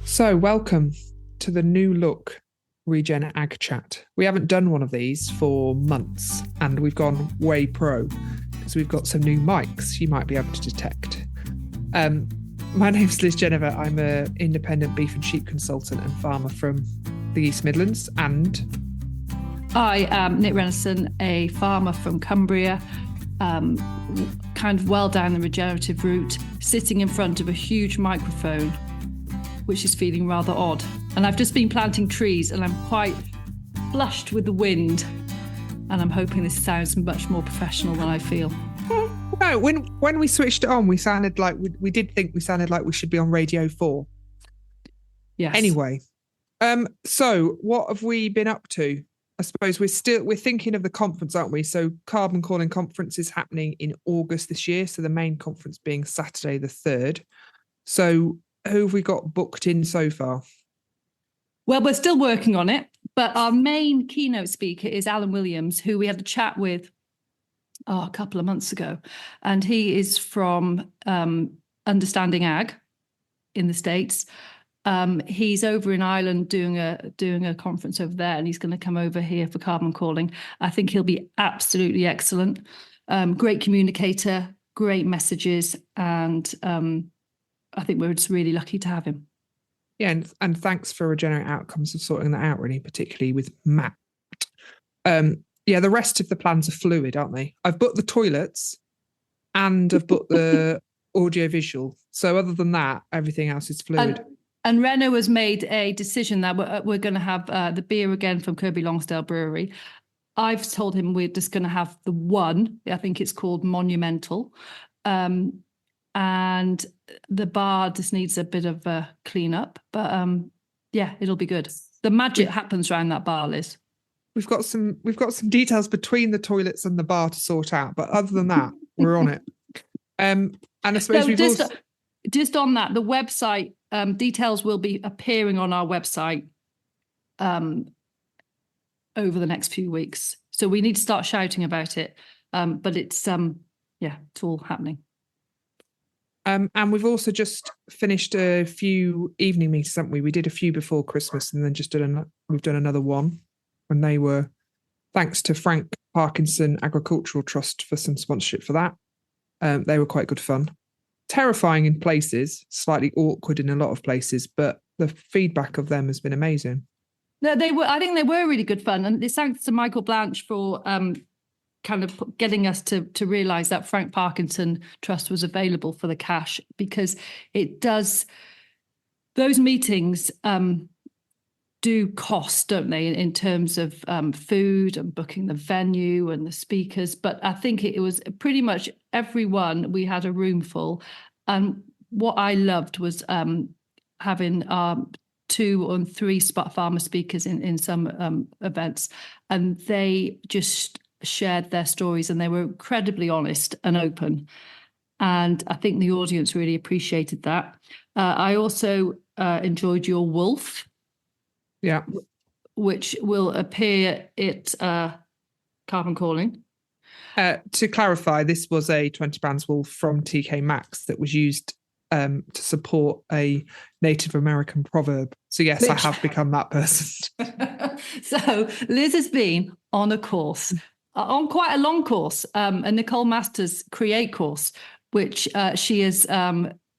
So, welcome to the new look ReGen Ag Chat. We haven't done one of these for months, and we've gone way pro because we've got some new mics you might be able to detect. My name's Liz Genever. I'm an independent beef and sheep consultant and farmer from the East Midlands, and I am Nic Renison, a farmer from Cumbria, kind of well down the regenerative route, sitting in front of a huge microphone, which is feeling rather odd. And I've just been planting trees and I'm quite flushed with the wind. And I'm hoping this sounds much more professional than I feel. No, when we switched it on, we sounded like we did think we sounded like we should be on Radio 4. Yes. Anyway, so what have we been up to? I suppose we're thinking of the conference, aren't we? So Carbon Calling Conference is happening in August this year. So the main conference being Saturday the 3rd. So who have we got booked in so far? Well, we're still working on it, but our main keynote speaker is Alan Williams, who we had a chat with a couple of months ago. And he is from Understanding Ag in the States. He's over in Ireland doing a conference over there, and he's going to come over here for Carbon Calling. I think he'll be absolutely excellent. Great communicator, great messages, and I think we're just really lucky to have him. Yeah, and thanks for Regenerate Outcomes for sorting that out, really, particularly with Matt. Yeah, the rest of the plans are fluid, aren't they? I've booked the toilets and I've booked the audio-visual. So other than that, everything else is fluid. And Renault has made a decision that we're going to have the beer again from Kirby Lonsdale Brewery. I've told him we're just going to have the one. I think it's called Monumental. And the bar just needs a bit of a clean up, but yeah, it'll be good. The magic happens around that bar, Liz. We've got some details between the toilets and the bar to sort out, but other than that, we're on it. And I suppose just on that, the website details will be appearing on our website over the next few weeks. So we need to start shouting about it, but it's it's all happening. And we've also just finished a few evening meetings, haven't we? We did a few before Christmas and then we've done another one. And they were, thanks to Frank Parkinson Agricultural Trust for some sponsorship for that. They were quite good fun. Terrifying in places, slightly awkward in a lot of places, but the feedback of them has been amazing. No, I think they were really good fun. And it's thanks to Michael Blanche for kind of getting us to realise that Frank Parkinson Trust was available for the cash, because it does, those meetings do cost, don't they, in terms of food and booking the venue and the speakers. But I think it was pretty much everyone. We had a room full. And what I loved was having 2 or 3 spot farmer speakers in some events, and they just shared their stories and they were incredibly honest and open. And I think the audience really appreciated that. I also enjoyed your wolf. Yeah. Which will appear at Carbon Calling. To clarify, this was a 20 pounds wolf from TK Maxx that was used to support a Native American proverb. So yes, I have become that person. So Liz has been on a course, on quite a long course, a Nicole Masters Create course, which she has,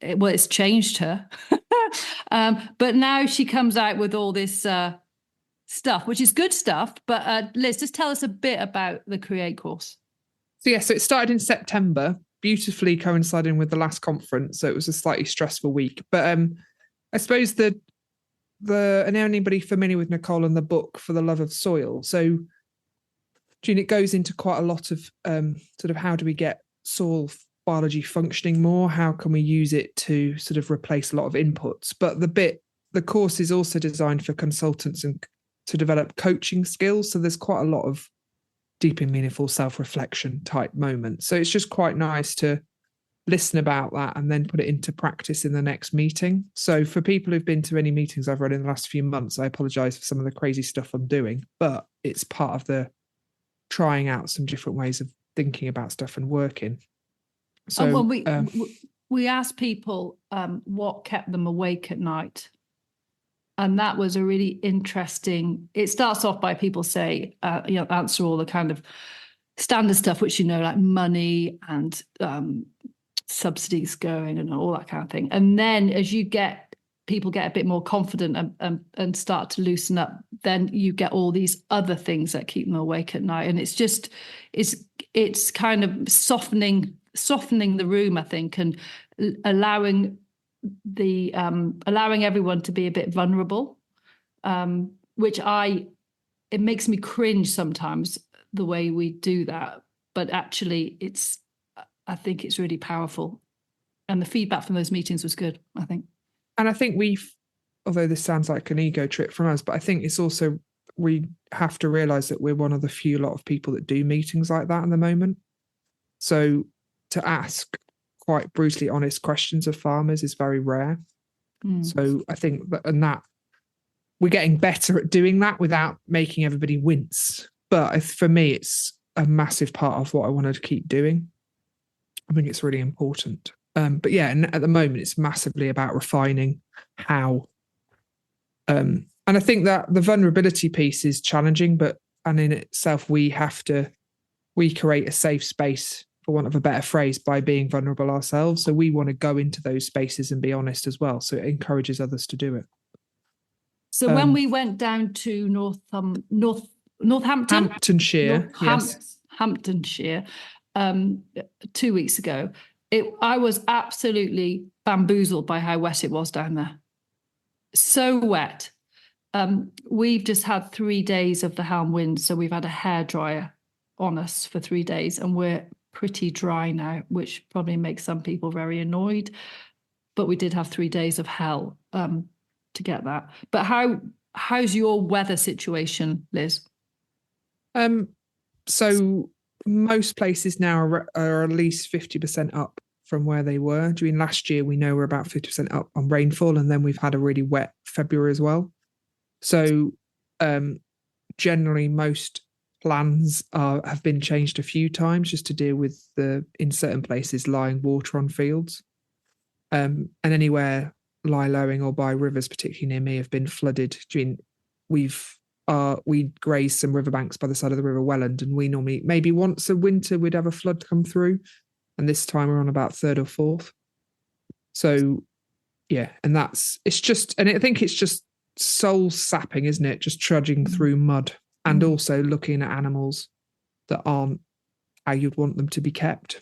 it's changed her. But now she comes out with all this stuff, which is good stuff. But Liz, just tell us a bit about the Create course. So it started in September, beautifully coinciding with the last conference. So it was a slightly stressful week. But I suppose and anybody familiar with Nicole and the book For the Love of Soil. So it goes into quite a lot of sort of how do we get soil biology functioning more? How can we use it to sort of replace a lot of inputs? But the course is also designed for consultants and to develop coaching skills. So there's quite a lot of deep and meaningful self-reflection type moments. So it's just quite nice to listen about that and then put it into practice in the next meeting. So for people who've been to any meetings I've run in the last few months, I apologize for some of the crazy stuff I'm doing, but it's part of the trying out some different ways of thinking about stuff and working. So we asked people what kept them awake at night. And that was a really interesting, it starts off by people say, answer all the kind of standard stuff, which, like money and subsidies going and all that kind of thing. And then as people get a bit more confident and start to loosen up, then you get all these other things that keep them awake at night. And it's kind of softening the room, I think, and allowing everyone to be a bit vulnerable, which it makes me cringe sometimes the way we do that. But actually I think it's really powerful. And the feedback from those meetings was good, I think. And I think although this sounds like an ego trip from us, but I think it's also, we have to realise that we're one of the few lot of people that do meetings like that at the moment. So to ask quite brutally honest questions of farmers is very rare. So I think that we're getting better at doing that without making everybody wince. But for me, it's a massive part of what I want to keep doing. I think it's really important. But yeah, and at the moment, it's massively about refining how. And I think that the vulnerability piece is challenging, and in itself, we create a safe space, for want of a better phrase, by being vulnerable ourselves. So we want to go into those spaces and be honest as well. So it encourages others to do it. So when we went down to Northampton, Hamptonshire, yes. Hamptonshire, 2 weeks ago, I was absolutely bamboozled by how wet it was down there. So wet. We've just had 3 days of the Helm wind, so we've had a hairdryer on us for 3 days, and we're pretty dry now, which probably makes some people very annoyed. But we did have 3 days of hell to get that. But how's your weather situation, Liz? So most places now are at least 50% up from where they were. During last year, we know we're about 50% up on rainfall, and then we've had a really wet February as well. So generally, most plans have been changed a few times just to deal with in certain places, lying water on fields. And anywhere lie-lowing or by rivers, particularly near me, have been flooded. We graze some riverbanks by the side of the River Welland, and we normally, maybe once a winter, we'd have a flood come through. And this time we're on about third or fourth. So, yeah, and I think it's just soul sapping, isn't it? Just trudging through mud and also looking at animals that aren't how you'd want them to be kept.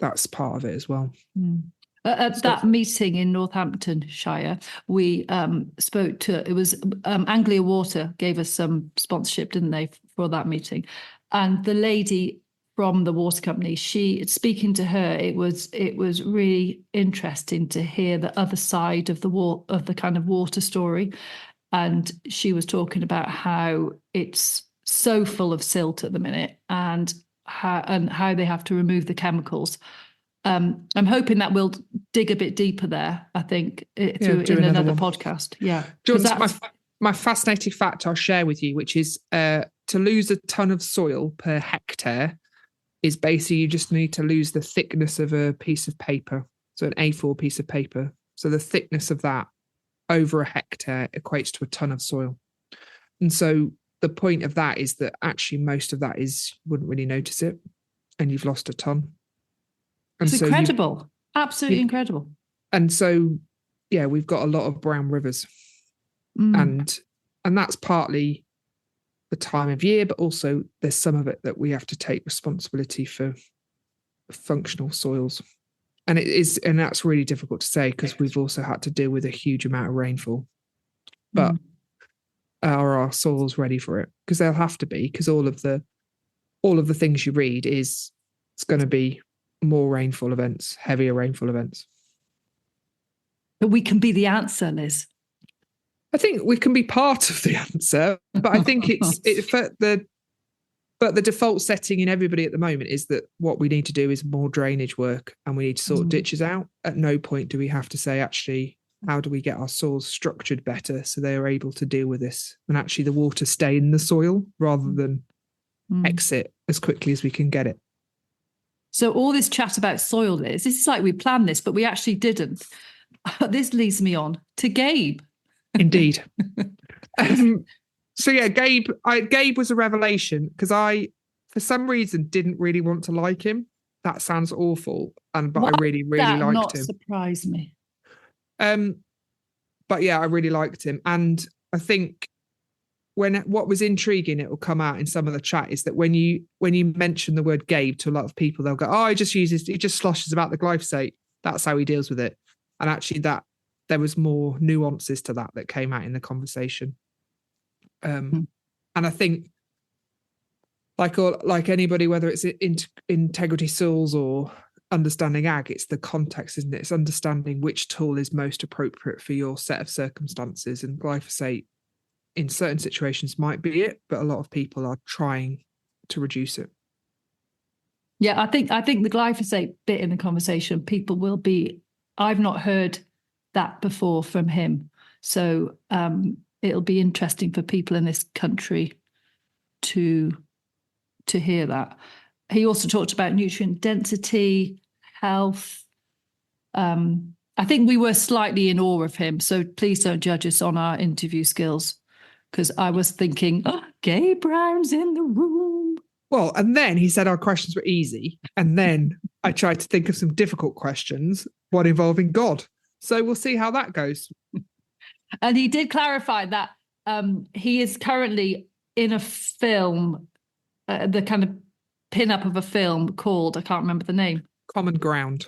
That's part of it as well. At that meeting in Northamptonshire, we spoke to, it was Anglia Water gave us some sponsorship, didn't they, for that meeting? And the lady from the water company, speaking to her, it was really interesting to hear the other side of the kind of water story. And she was talking about how it's so full of silt at the minute, and how they have to remove the chemicals. I'm hoping that we'll dig a bit deeper there, I think, in another podcast. Yeah. My fascinating fact I'll share with you, which is to lose a ton of soil per hectare is basically you just need to lose the thickness of a piece of paper. So an A4 piece of paper. So the thickness of that over a hectare equates to a ton of soil. And so the point of that is that actually most of that you wouldn't really notice it, and you've lost a ton. And it's incredible. Absolutely incredible. And so, yeah, we've got a lot of brown rivers. And that's partly the time of year, but also there's some of it that we have to take responsibility for functional soils. And that's really difficult to say because we've also had to deal with a huge amount of rainfall. But are our soils ready for it? Because they'll have to be, because all of the things you read it's going to be more rainfall events, heavier rainfall events. But we can be the answer, Liz. I think we can be part of the answer, but I think the default setting in everybody at the moment is that what we need to do is more drainage work, and we need to sort ditches out. At no point do we have to say, actually, how do we get our soils structured better so they are able to deal with this, and actually the water stay in the soil rather than exit as quickly as we can get it. So all this chat about soil, Liz, this is like we planned this, but we actually didn't. This leads me on to Gabe. Indeed. So yeah, Gabe was a revelation because I, for some reason, didn't really want to like him. That sounds awful, but I really liked not him. Surprise me. But yeah, I really liked him, and I think what was intriguing, it will come out in some of the chat, is that when you mention the word Gabe to a lot of people, they'll go, "Oh, he just sloshes about the glyphosate. That's how he deals with it." And actually, that there was more nuances to that came out in the conversation. And I think, like anybody, whether it's integrity soils or understanding ag, it's the context, isn't it? It's understanding which tool is most appropriate for your set of circumstances, and glyphosate in certain situations might be it, but a lot of people are trying to reduce it. Yeah, I think the glyphosate bit in the conversation, people will be, I've not heard that before from him. So it'll be interesting for people in this country to hear that. He also talked about nutrient density, health. I think we were slightly in awe of him. So please don't judge us on our interview skills, because I was thinking, Gabe Brown's in the room. Well, and then he said our questions were easy. And then I tried to think of some difficult questions, one involving God. So we'll see how that goes. And he did clarify that he is currently in a film, the kind of pin-up of a film called, I can't remember the name. Common Ground.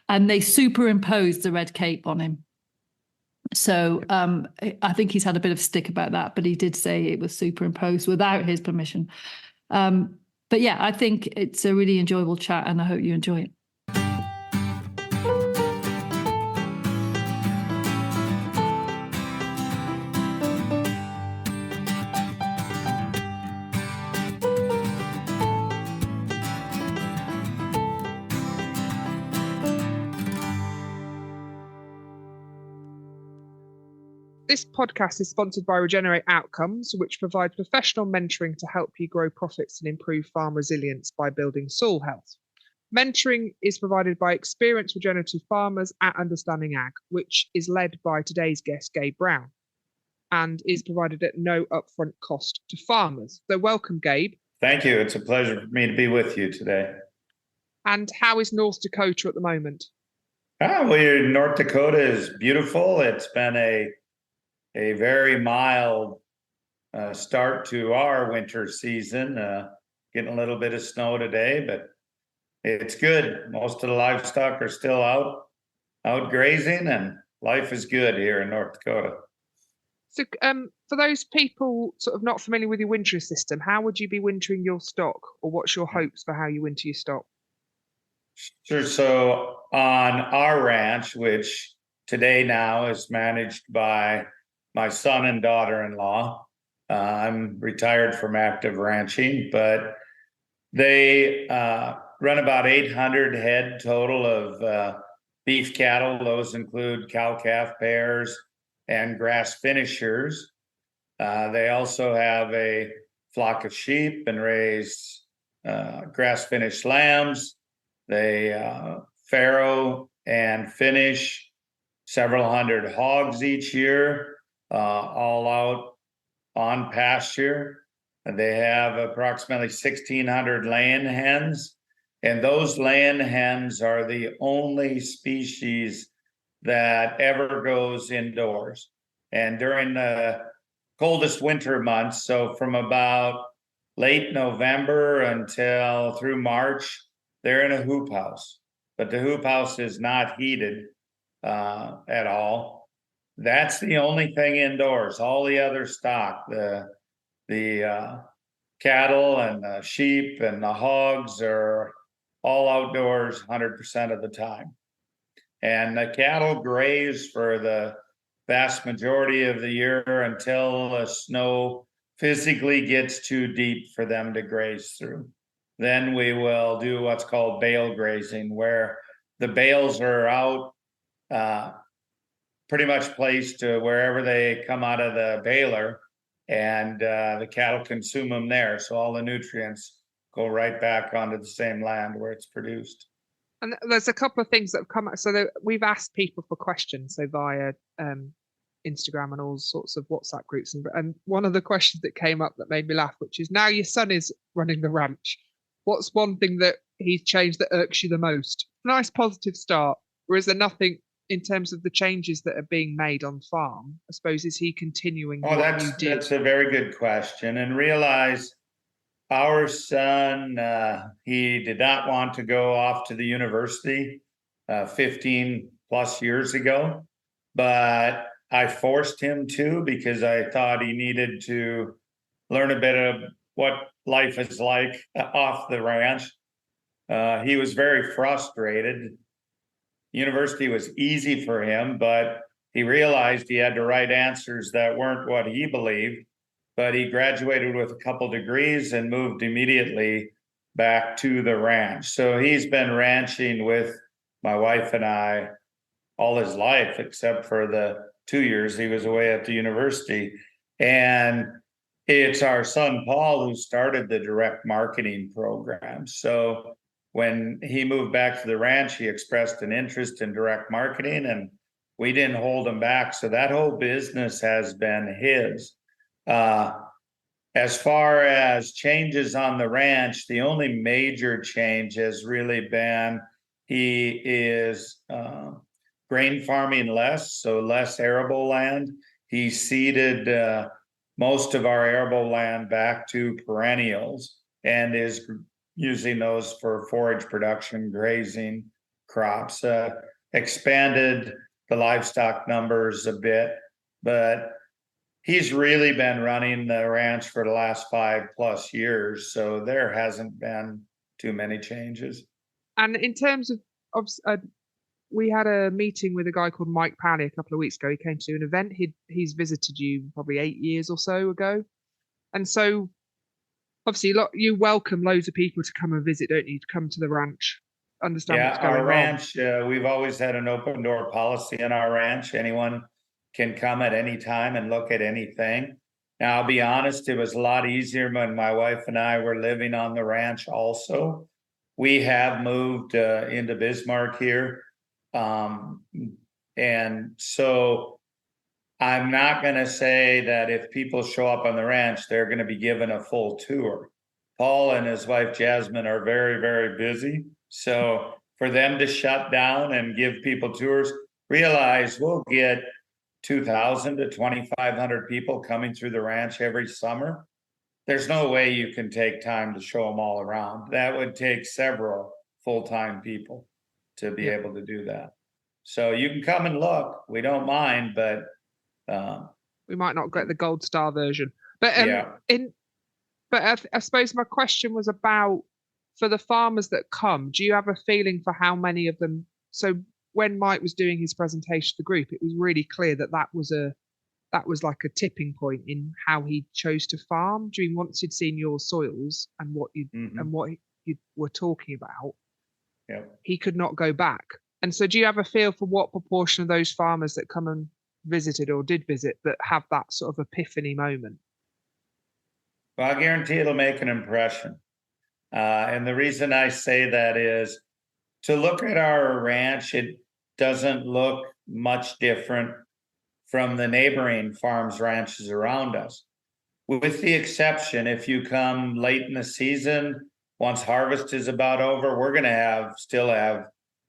And they superimposed the red cape on him. So I think he's had a bit of stick about that, but he did say it was superimposed without his permission. But yeah, I think it's a really enjoyable chat, and I hope you enjoy it. This podcast is sponsored by Regenerate Outcomes, which provide professional mentoring to help you grow profits and improve farm resilience by building soil health. Mentoring is provided by experienced regenerative farmers at Understanding Ag, which is led by today's guest, Gabe Brown, and is provided at no upfront cost to farmers. So welcome, Gabe. Thank you. It's a pleasure for me to be with you today. And how is North Dakota at the moment? North Dakota is beautiful. It's been a very mild start to our winter season. Getting a little bit of snow today, but it's good. Most of the livestock are still out grazing, and life is good here in North Dakota. So for those people sort of not familiar with your wintering system, how would you be wintering your stock, or what's your hopes for how you winter your stock? Sure. So on our ranch, which today now is managed by my son and daughter-in-law. I'm retired from active ranching, but they run about 800 head total of beef cattle. Those include cow-calf pairs and grass finishers. They also have a flock of sheep and raise grass-finished lambs. They farrow and finish several hundred hogs each year. All out on pasture. They have approximately 1,600 laying hens, and those laying hens are the only species that ever goes indoors. And during the coldest winter months, so from about late November until through March, they're in a hoop house, but the hoop house is not heated at all. That's the only thing indoors. All the other stock, the cattle and the sheep and the hogs, are all outdoors 100% of the time. And the cattle graze for the vast majority of the year until the snow physically gets too deep for them to graze through. Then we will do what's called bale grazing, where the bales are out pretty much placed to wherever they come out of the baler, and the cattle consume them there. So all the nutrients go right back onto the same land where it's produced. And there's a couple of things that have come up. So we've asked people for questions, so via Instagram and all sorts of WhatsApp groups. And one of the questions that came up that made me laugh, which is, now your son is running the ranch, what's one thing that he's changed that irks you the most? Nice positive start. Or is there nothing in terms of the changes that are being made on farm? I suppose, is he continuing what you did? That's a very good question. And realize our son, he did not want to go off to the university 15 plus years ago, but I forced him to, because I thought he needed to learn a bit of what life is like off the ranch. He was very frustrated. University was easy for him, but he realized he had to write answers that weren't what he believed. But he graduated with a couple degrees and moved immediately back to the ranch. So he's been ranching with my wife and I all his life, except for the 2 years he was away at the university. And it's our son, Paul, who started the direct marketing program. So when he moved back to the ranch, he expressed an interest in direct marketing, and we didn't hold him back. So that whole business has been his. As far as changes on the ranch, the only major change has really been he is grain farming less, so less arable land. He seeded most of our arable land back to perennials and is using those for forage production, grazing crops, expanded the livestock numbers a bit, but he's really been running the ranch for the last 5+ years. So there hasn't been too many changes. And in terms of we had a meeting with a guy called Mike Pally a couple of weeks ago. He came to an event. He's visited you probably 8 years or so ago. And so obviously you welcome loads of people to come and visit, don't you? To come to the ranch, understand what's going on. Our ranch, we've always had an open door policy in our ranch. Anyone can come at any time and look at anything. Now, I'll be honest, it was a lot easier when my wife and I were living on the ranch also. We have moved into Bismarck here. And so I'm not going to say that if people show up on the ranch, they're going to be given a full tour. Paul and his wife, Jasmine, are very, very busy. So for them to shut down and give people tours, realize we'll get 2,000 to 2,500 people coming through the ranch every summer. There's no way you can take time to show them all around. That would take several full-time people to be able to do that. So you can come and look. We don't mind, but we might not get the gold star version. But I suppose my question was about, for the farmers that come, do you have a feeling for how many of them? So when Mike was doing his presentation to the group, it was really clear that was like a tipping point in how he chose to farm. During once you'd seen your soils and what you were talking about, he could not go back. And so do you have a feel for what proportion of those farmers that come and visited or did visit that have that sort of epiphany moment? Well, I guarantee it'll make an impression. And the reason I say that is, to look at our ranch, it doesn't look much different from the neighboring farms, ranches around us. With the exception, if you come late in the season, once harvest is about over, we're going to still have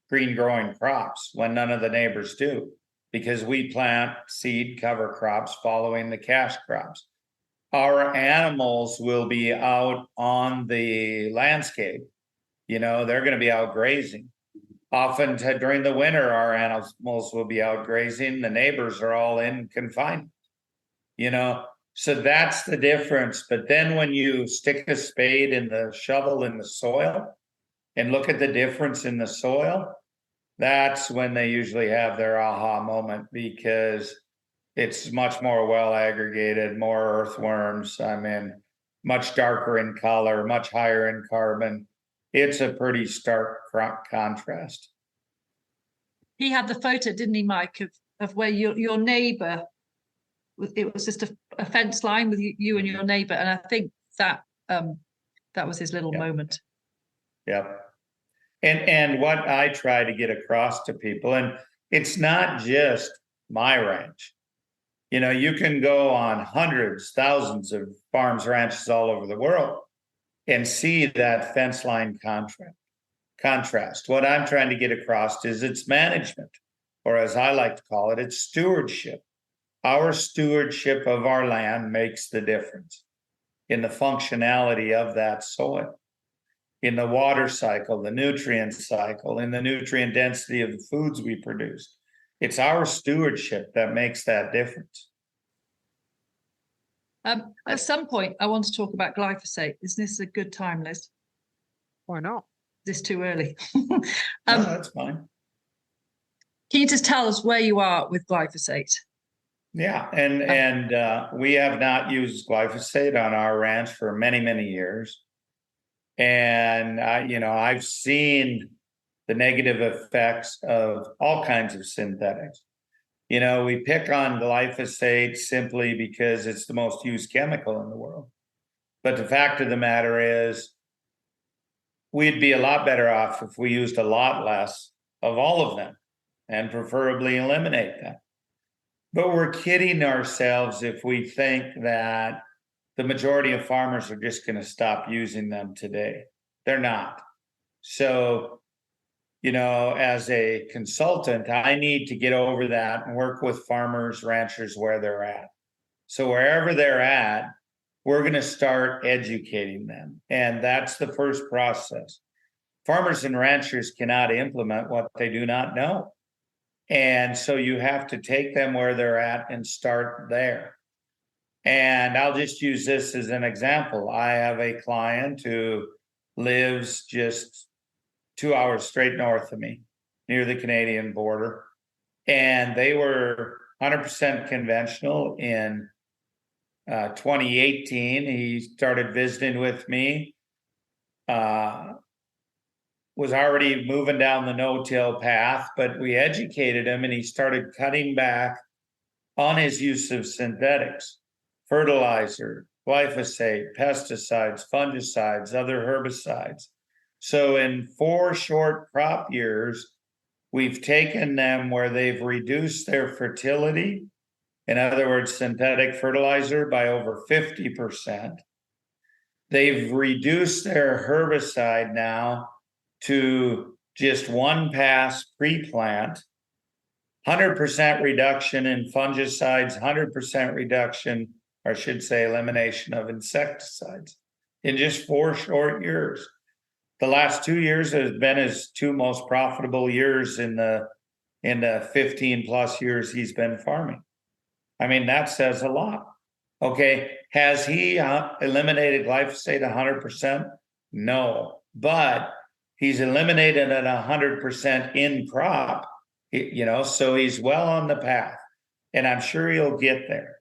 green growing crops when none of the neighbors do, because we plant seed cover crops following the cash crops. Our animals will be out on the landscape. They're going to be out grazing. Often during the winter, our animals will be out grazing. The neighbors are all in confinement, so that's the difference. But then when you stick a spade and the shovel in the soil and look at the difference in the soil, that's when they usually have their aha moment, because it's much more well aggregated, more earthworms. Much darker in color, much higher in carbon. It's a pretty stark contrast. He had the photo, didn't he, Mike, of where your neighbour, it was just a fence line with you and your neighbour. And I think that was his little moment. Yep. And what I try to get across to people, and it's not just my ranch. You know, you can go on hundreds, thousands of farms, ranches all over the world and see that fence line contrast. What I'm trying to get across is its management, or as I like to call it, it's stewardship. Our stewardship of our land makes the difference in the functionality of that soil, in the water cycle, the nutrient cycle, in the nutrient density of the foods we produce. It's our stewardship that makes that difference. At some point, I want to talk about glyphosate. Is this a good time, Liz? Why not? Is this too early? No, that's fine. Can you just tell us where you are with glyphosate? Yeah, and we have not used glyphosate on our ranch for many, many years. And I've seen the negative effects of all kinds of synthetics. You know, we pick on glyphosate simply because it's the most used chemical in the world. But the fact of the matter is, we'd be a lot better off if we used a lot less of all of them and preferably eliminate them. But we're kidding ourselves if we think that the majority of farmers are just going to stop using them today. They're not. So, you know, as a consultant, I need to get over that and work with farmers, ranchers where they're at. So wherever they're at, we're going to start educating them. And that's the first process. Farmers and ranchers cannot implement what they do not know. And so you have to take them where they're at and start there. And I'll just use this as an example. I have a client who lives just 2 hours straight north of me, near the Canadian border. And they were 100% conventional in 2018. He started visiting with me, was already moving down the no-till path, but we educated him and he started cutting back on his use of synthetics, fertilizer, glyphosate, pesticides, fungicides, other herbicides. So in 4 short crop years, we've taken them where they've reduced their fertility, in other words, synthetic fertilizer, by over 50%. They've reduced their herbicide now to just 1 pass pre-plant, 100% reduction in fungicides, 100% reduction, or I should say elimination of insecticides in just 4 short years. The last 2 years has been his 2 most profitable years in the 15 plus years he's been farming. I mean, that says a lot. Okay, has he eliminated glyphosate 100%? No, but he's eliminated it 100% in crop, so he's well on the path, and I'm sure he'll get there.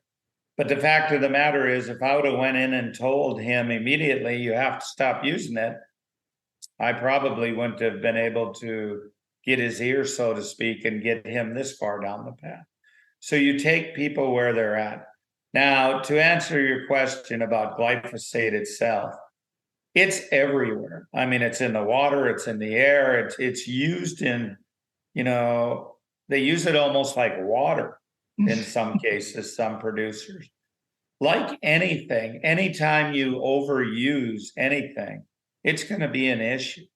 But the fact of the matter is, if I would have went in and told him immediately, you have to stop using it, I probably wouldn't have been able to get his ear, so to speak, and get him this far down the path. So you take people where they're at. Now, to answer your question about glyphosate itself, it's everywhere. I mean, it's in the water, it's in the air, it's used in, they use it almost like water in some cases, some producers. Like anything, anytime you overuse anything, it's going to be an issue.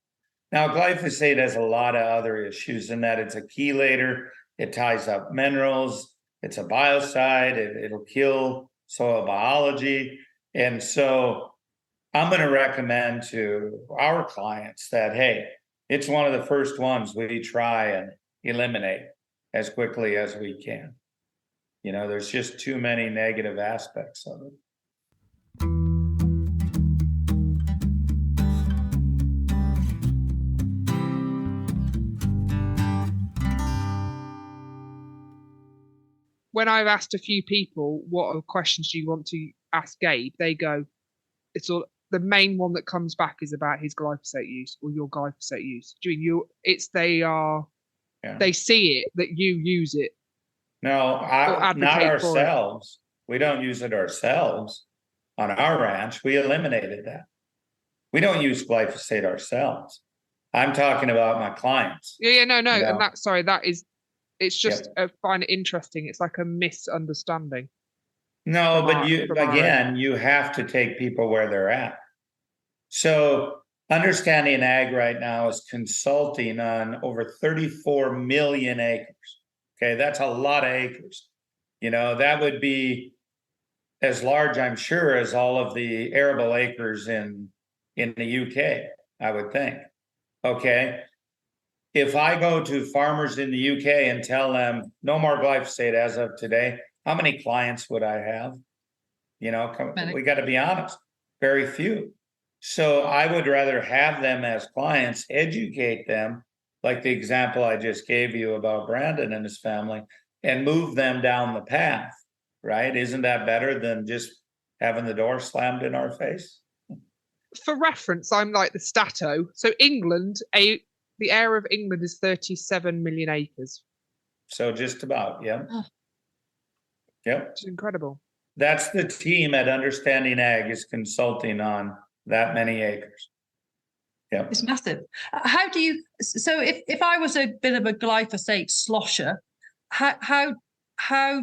Now, glyphosate has a lot of other issues in that it's a chelator, it ties up minerals, it's a biocide, it'll kill soil biology. And so I'm going to recommend to our clients that, hey, it's one of the first ones we try and eliminate as quickly as we can. There's just too many negative aspects of it. When I've asked a few people what questions do you want to ask Gabe, they go, it's all the main one that comes back is about his glyphosate use or your glyphosate use. They see it that you use it. No, not ourselves. We don't use it ourselves on our ranch. We eliminated that. We don't use glyphosate ourselves. I'm talking about my clients. No. And that is It's just I find it interesting. It's like a misunderstanding. No, From but our- you, from our again, you have to take people where they're at. So Understanding Ag right now is consulting on over 34 million acres. Okay, that's a lot of acres. You know, that would be as large, I'm sure, as all of the arable acres in the UK, I would think. Okay. If I go to farmers in the UK and tell them no more glyphosate as of today, how many clients would I have? You know, Many. we got to be honest, very few. So I would rather have them as clients, educate them, like the example I just gave you about Brandon and his family, and move them down the path, right? Isn't that better than just having the door slammed in our face? For reference, I'm like the Stato. So England, the area of England is 37 million acres. So just about, yeah. Oh. Yep. It's incredible. That's the team at Understanding Ag is consulting on that many acres. Yeah. It's massive. How do you, so if I was a bit of a glyphosate slosher, how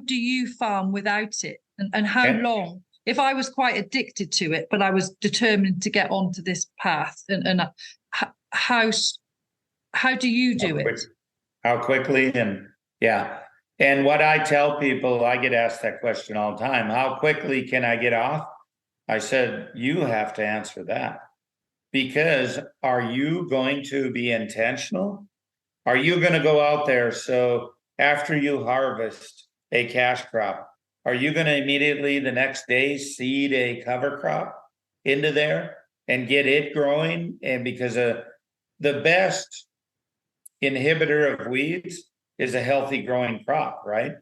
do you farm without it? And how Okay. long? If I was quite addicted to it, but I was determined to get onto this path, and how do you do it? How quickly? And yeah. And what I tell people, I get asked that question all the time. How quickly can I get off? I said, you have to answer that. Because are you going to be intentional? Are you going to go out there? So after you harvest a cash crop, are you going to immediately the next day seed a cover crop into there and get it growing? And because the best inhibitor of weeds is a healthy growing crop, right?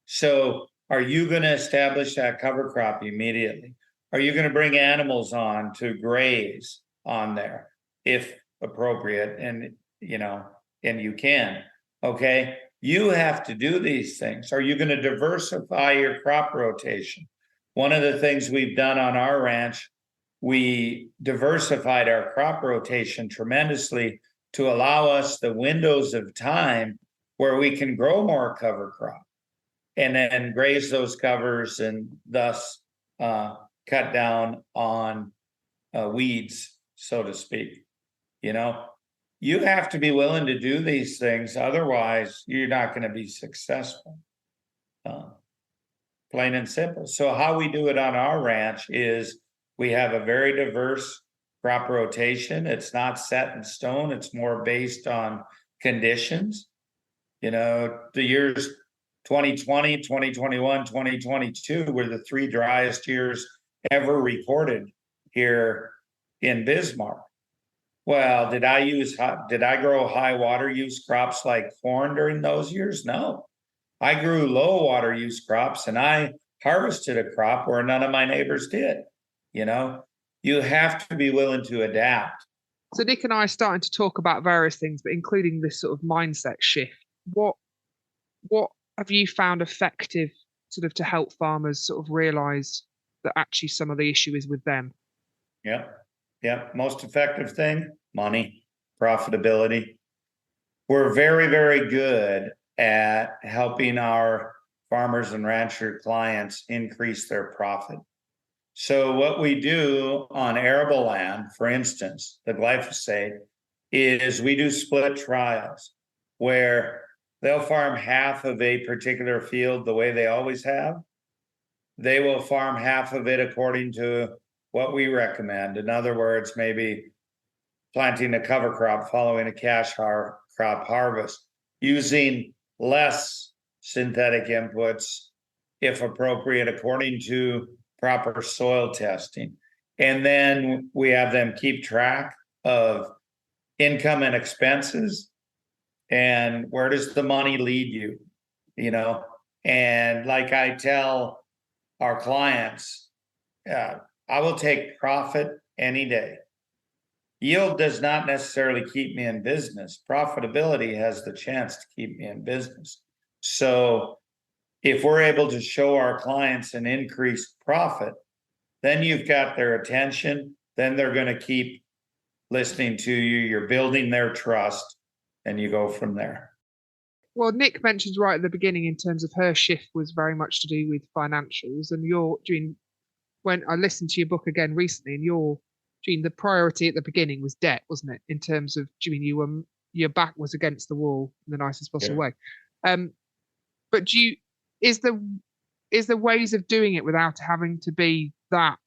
So are you going to establish that cover crop immediately? Are you going to bring animals on to graze on there if appropriate? And, you know, and you can, okay? You have to do these things. Are you going to diversify your crop rotation? One of the things we've done on our ranch, we diversified our crop rotation tremendously to allow us the windows of time where we can grow more cover crop and then graze those covers and thus cut down on weeds, so to speak. You know, you have to be willing to do these things. Otherwise, you're not going to be successful. Plain and simple. So how we do it on our ranch is we have a very diverse crop rotation. It's not set in stone. It's more based on conditions. You know, the years 2020, 2021, 2022 were the 3 driest years ever recorded here in Bismarck. Well, did I grow high water use crops like corn during those years? No. I grew low water use crops and I harvested a crop where none of my neighbors did. You know, you have to be willing to adapt. So Nick and I are starting to talk about various things, but including this sort of mindset shift. What have you found effective sort of to help farmers sort of realize that actually some of the issue is with them? Yeah. Yeah. Most effective thing, money, profitability. We're very, very good at helping our farmers and rancher clients increase their profit. So what we do on arable land, for instance, the glyphosate, is we do split trials where they'll farm half of a particular field the way they always have. They will farm half of it according to what we recommend. In other words, maybe planting a cover crop following a cash crop harvest, using less synthetic inputs, if appropriate, according to proper soil testing. And then we have them keep track of income and expenses and where does the money lead you, you know? And like I tell our clients, I will take profit any day. Yield does not necessarily keep me in business. Profitability has the chance to keep me in business. So if we're able to show our clients an increased profit, then you've got their attention. Then they're going to keep listening to you. You're building their trust and you go from there. Well, Nick mentioned right at the beginning in terms of her shift was very much to do with financials, and you're doing. When I listened to your book again recently, and the priority at the beginning was debt, wasn't it? In terms of, your back was against the wall in the nicest possible way. But is there ways of doing it without having to be that,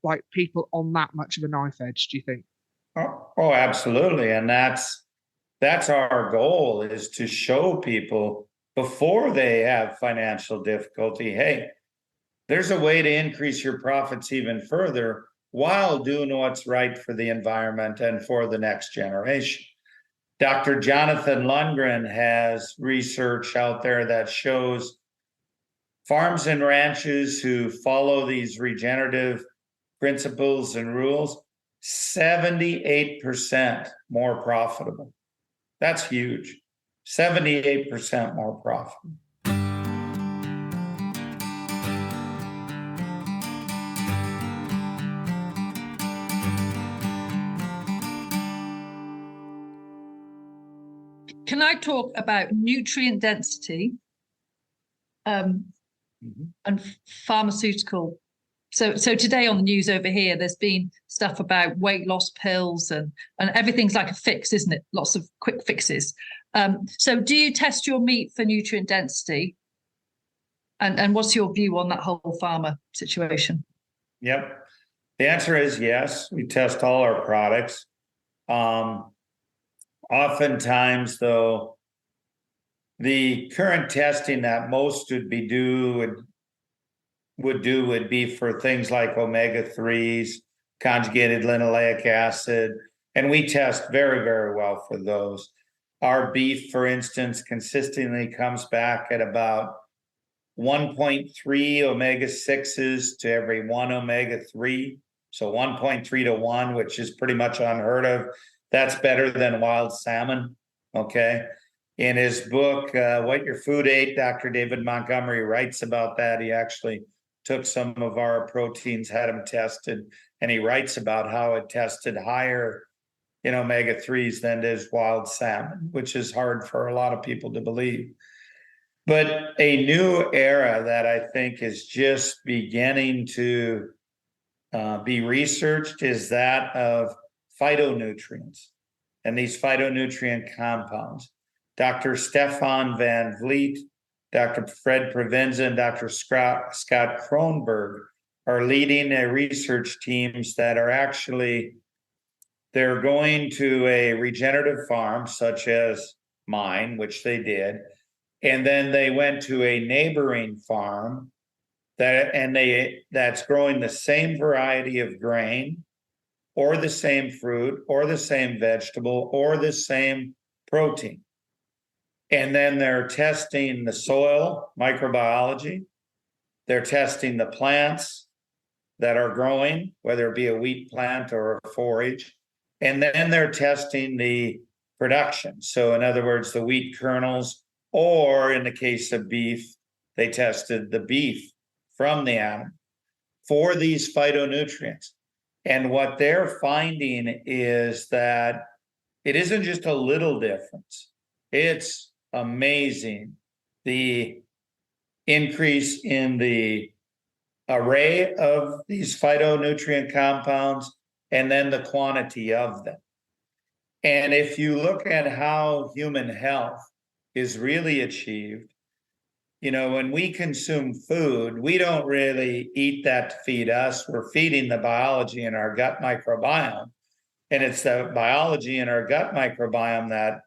like, people on that much of a knife edge? Do you think? Oh, absolutely. And that's our goal, is to show people before they have financial difficulty, hey, there's a way to increase your profits even further while doing what's right for the environment and for the next generation. Dr. Jonathan Lundgren has research out there that shows farms and ranches who follow these regenerative principles and rules, 78% more profitable. That's huge. 78% more profitable. Can I talk about nutrient density and pharmaceutical? So today on the news over here, there's been stuff about weight loss pills and everything's like a fix, isn't it? Lots of quick fixes. So do you test your meat for nutrient density? And what's your view on that whole pharma situation? Yep. The answer is yes. We test all our products. Oftentimes, though, the current testing that most would be for things like omega-3s, conjugated linoleic acid, and we test very, very well for those. Our beef, for instance, consistently comes back at about 1.3 omega-6s to every 1 omega-3. So 1.3 to 1, which is pretty much unheard of. That's better than wild salmon, okay? In his book, What Your Food Ate, Dr. David Montgomery writes about that. He actually took some of our proteins, had them tested, and he writes about how it tested higher in omega-3s than does wild salmon, which is hard for a lot of people to believe. But a new era that I think is just beginning to be researched is that of phytonutrients and these phytonutrient compounds. Dr. Stefan Van Vliet, Dr. Fred Provenza, and Dr. Scott Kronberg are leading research teams that are they're going to a regenerative farm such as mine, which they did, and then they went to a neighboring farm that's growing the same variety of grain or the same fruit or the same vegetable or the same protein. And then they're testing the soil microbiology. They're testing the plants that are growing, whether it be a wheat plant or a forage. And then they're testing the production. So in other words, the wheat kernels, or in the case of beef, they tested the beef from the animal for these phytonutrients. And what they're finding is that it isn't just a little difference. It's amazing, the increase in the array of these phytonutrient compounds and then the quantity of them. And if you look at how human health is really achieved, when we consume food, we don't really eat that to feed us. We're feeding the biology in our gut microbiome. And it's the biology in our gut microbiome that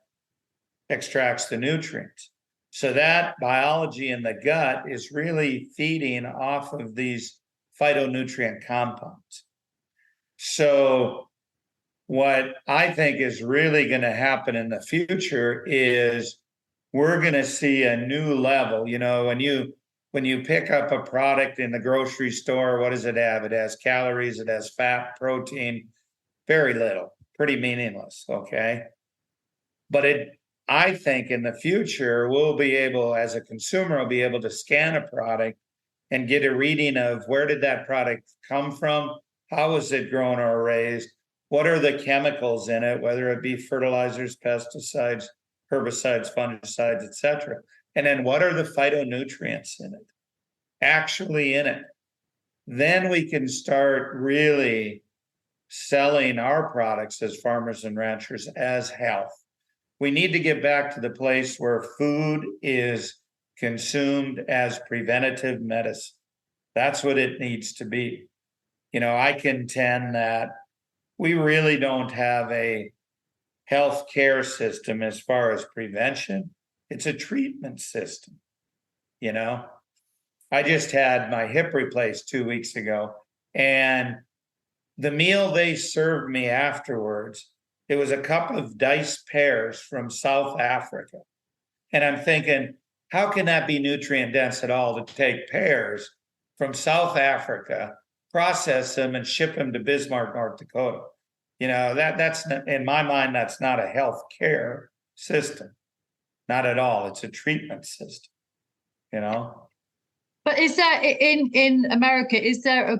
extracts the nutrients. So that biology in the gut is really feeding off of these phytonutrient compounds. So what I think is really going to happen in the future is we're going to see a new level. When you pick up a product in the grocery store, what does it have? It has calories, it has fat, protein, very little, pretty meaningless, okay? But I think in the future, we'll be able, as a consumer, will be able to scan a product and get a reading of where did that product come from? How was it grown or raised? What are the chemicals in it, whether it be fertilizers, pesticides, herbicides, fungicides, etc. And then what are the phytonutrients in it? Actually in it. Then we can start really selling our products as farmers and ranchers as health. We need to get back to the place where food is consumed as preventative medicine. That's what it needs to be. You know, I contend that we really don't have a health care system as far as prevention. It's a treatment system. You know, I just had my hip replaced 2 weeks ago, and the meal they served me afterwards, it was a cup of diced pears from South Africa. And I'm thinking, how can that be nutrient dense at all to take pears from South Africa, process them, and ship them to Bismarck, North Dakota? You know, that's not, in my mind, that's not a health care system. Not at all. It's a treatment system, you know? But is there in America, is there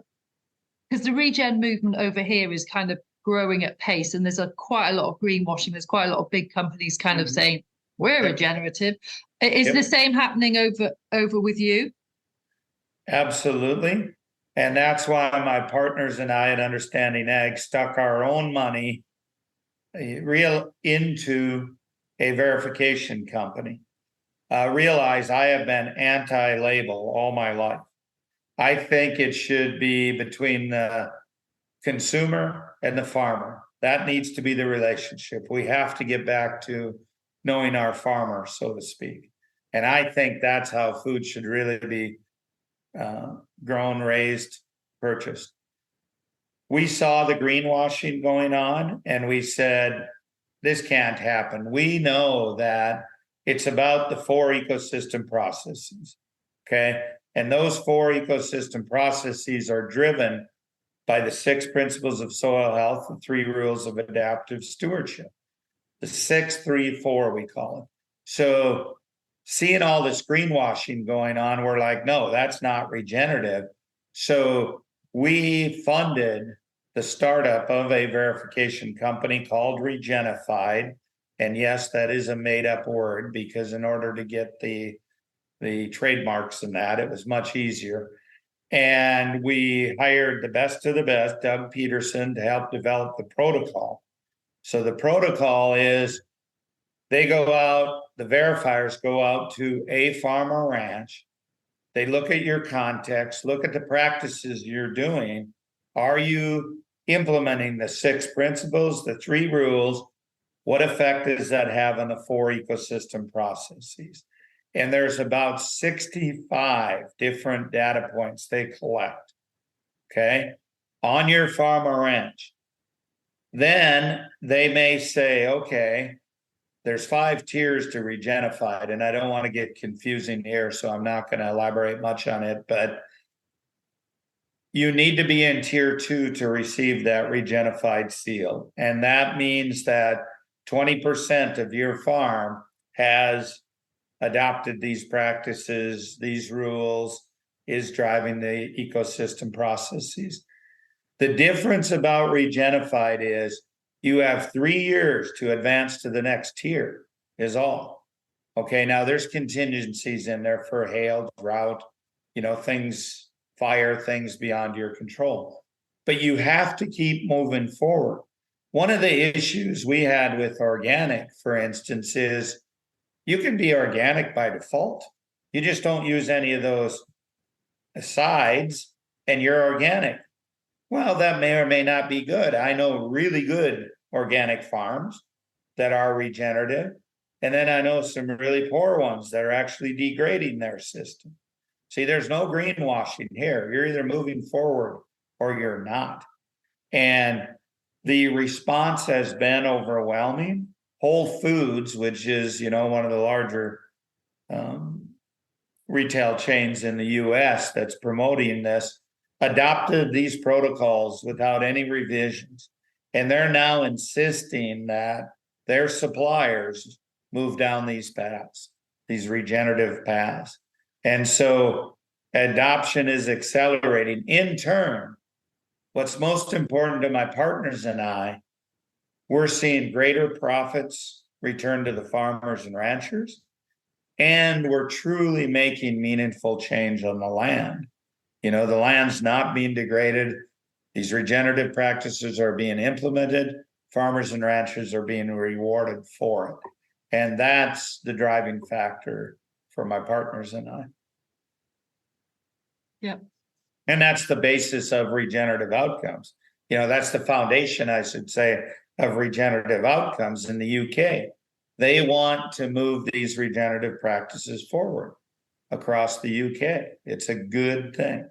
because the ReGen movement over here is kind of growing at pace, and there's quite a lot of greenwashing. There's quite a lot of big companies kind of saying we're regenerative. Is the same happening over with you? Absolutely. And that's why my partners and I at Understanding Ag stuck our own money into a verification company. Realize I have been anti-label all my life. I think it should be between the consumer and the farmer. That needs to be the relationship. We have to get back to knowing our farmer, so to speak. And I think that's how food should really be grown, raised, purchased. We saw the greenwashing going on, and we said, this can't happen. We know that it's about the 4 ecosystem processes, okay? And those 4 ecosystem processes are driven by the 6 principles of soil health, the 3 rules of adaptive stewardship. The 6-3-4, we call it. So seeing all this greenwashing going on, we're like, no, that's not regenerative. So we funded the startup of a verification company called Regenified. And yes, that is a made-up word, because in order to get the trademarks and that, it was much easier. And we hired the best of the best, Doug Peterson, to help develop the protocol. So the protocol is they go out, the verifiers go out to a farm or ranch. They look at your context, look at the practices you're doing. Are you implementing the 6 principles, the 3 rules? What effect does that have on the 4 ecosystem processes? And there's about 65 different data points they collect, okay, on your farm or ranch. Then they may say, okay, there's 5 tiers to Regenified, and I don't want to get confusing here, so I'm not going to elaborate much on it, but you need to be in tier 2 to receive that Regenified seal. And that means that 20% of your farm has adopted these practices, these rules, is driving the ecosystem processes. The difference about Regenified is you have 3 years to advance to the next tier, is all. Okay, now there's contingencies in there for hail, drought, you know, things, fire, things beyond your control. But you have to keep moving forward. One of the issues we had with organic, for instance, is you can be organic by default. You just don't use any of those asides and you're organic. Well, that may or may not be good. I know really good organic farms that are regenerative. And then I know some really poor ones that are actually degrading their system. See, there's no greenwashing here. You're either moving forward or you're not. And the response has been overwhelming. Whole Foods, which is, you know, one of the larger retail chains in the US that's promoting this, adopted these protocols without any revisions. And they're now insisting that their suppliers move down these paths, these regenerative paths. And so adoption is accelerating. In turn, what's most important to my partners and I, we're seeing greater profits return to the farmers and ranchers. And we're truly making meaningful change on the land. The land's not being degraded. These regenerative practices are being implemented. Farmers and ranchers are being rewarded for it. And that's the driving factor for my partners and I. Yeah. And that's the basis of regenerative outcomes. That's the foundation, I should say, of regenerative outcomes in the UK. They want to move these regenerative practices forward across the UK. It's a good thing.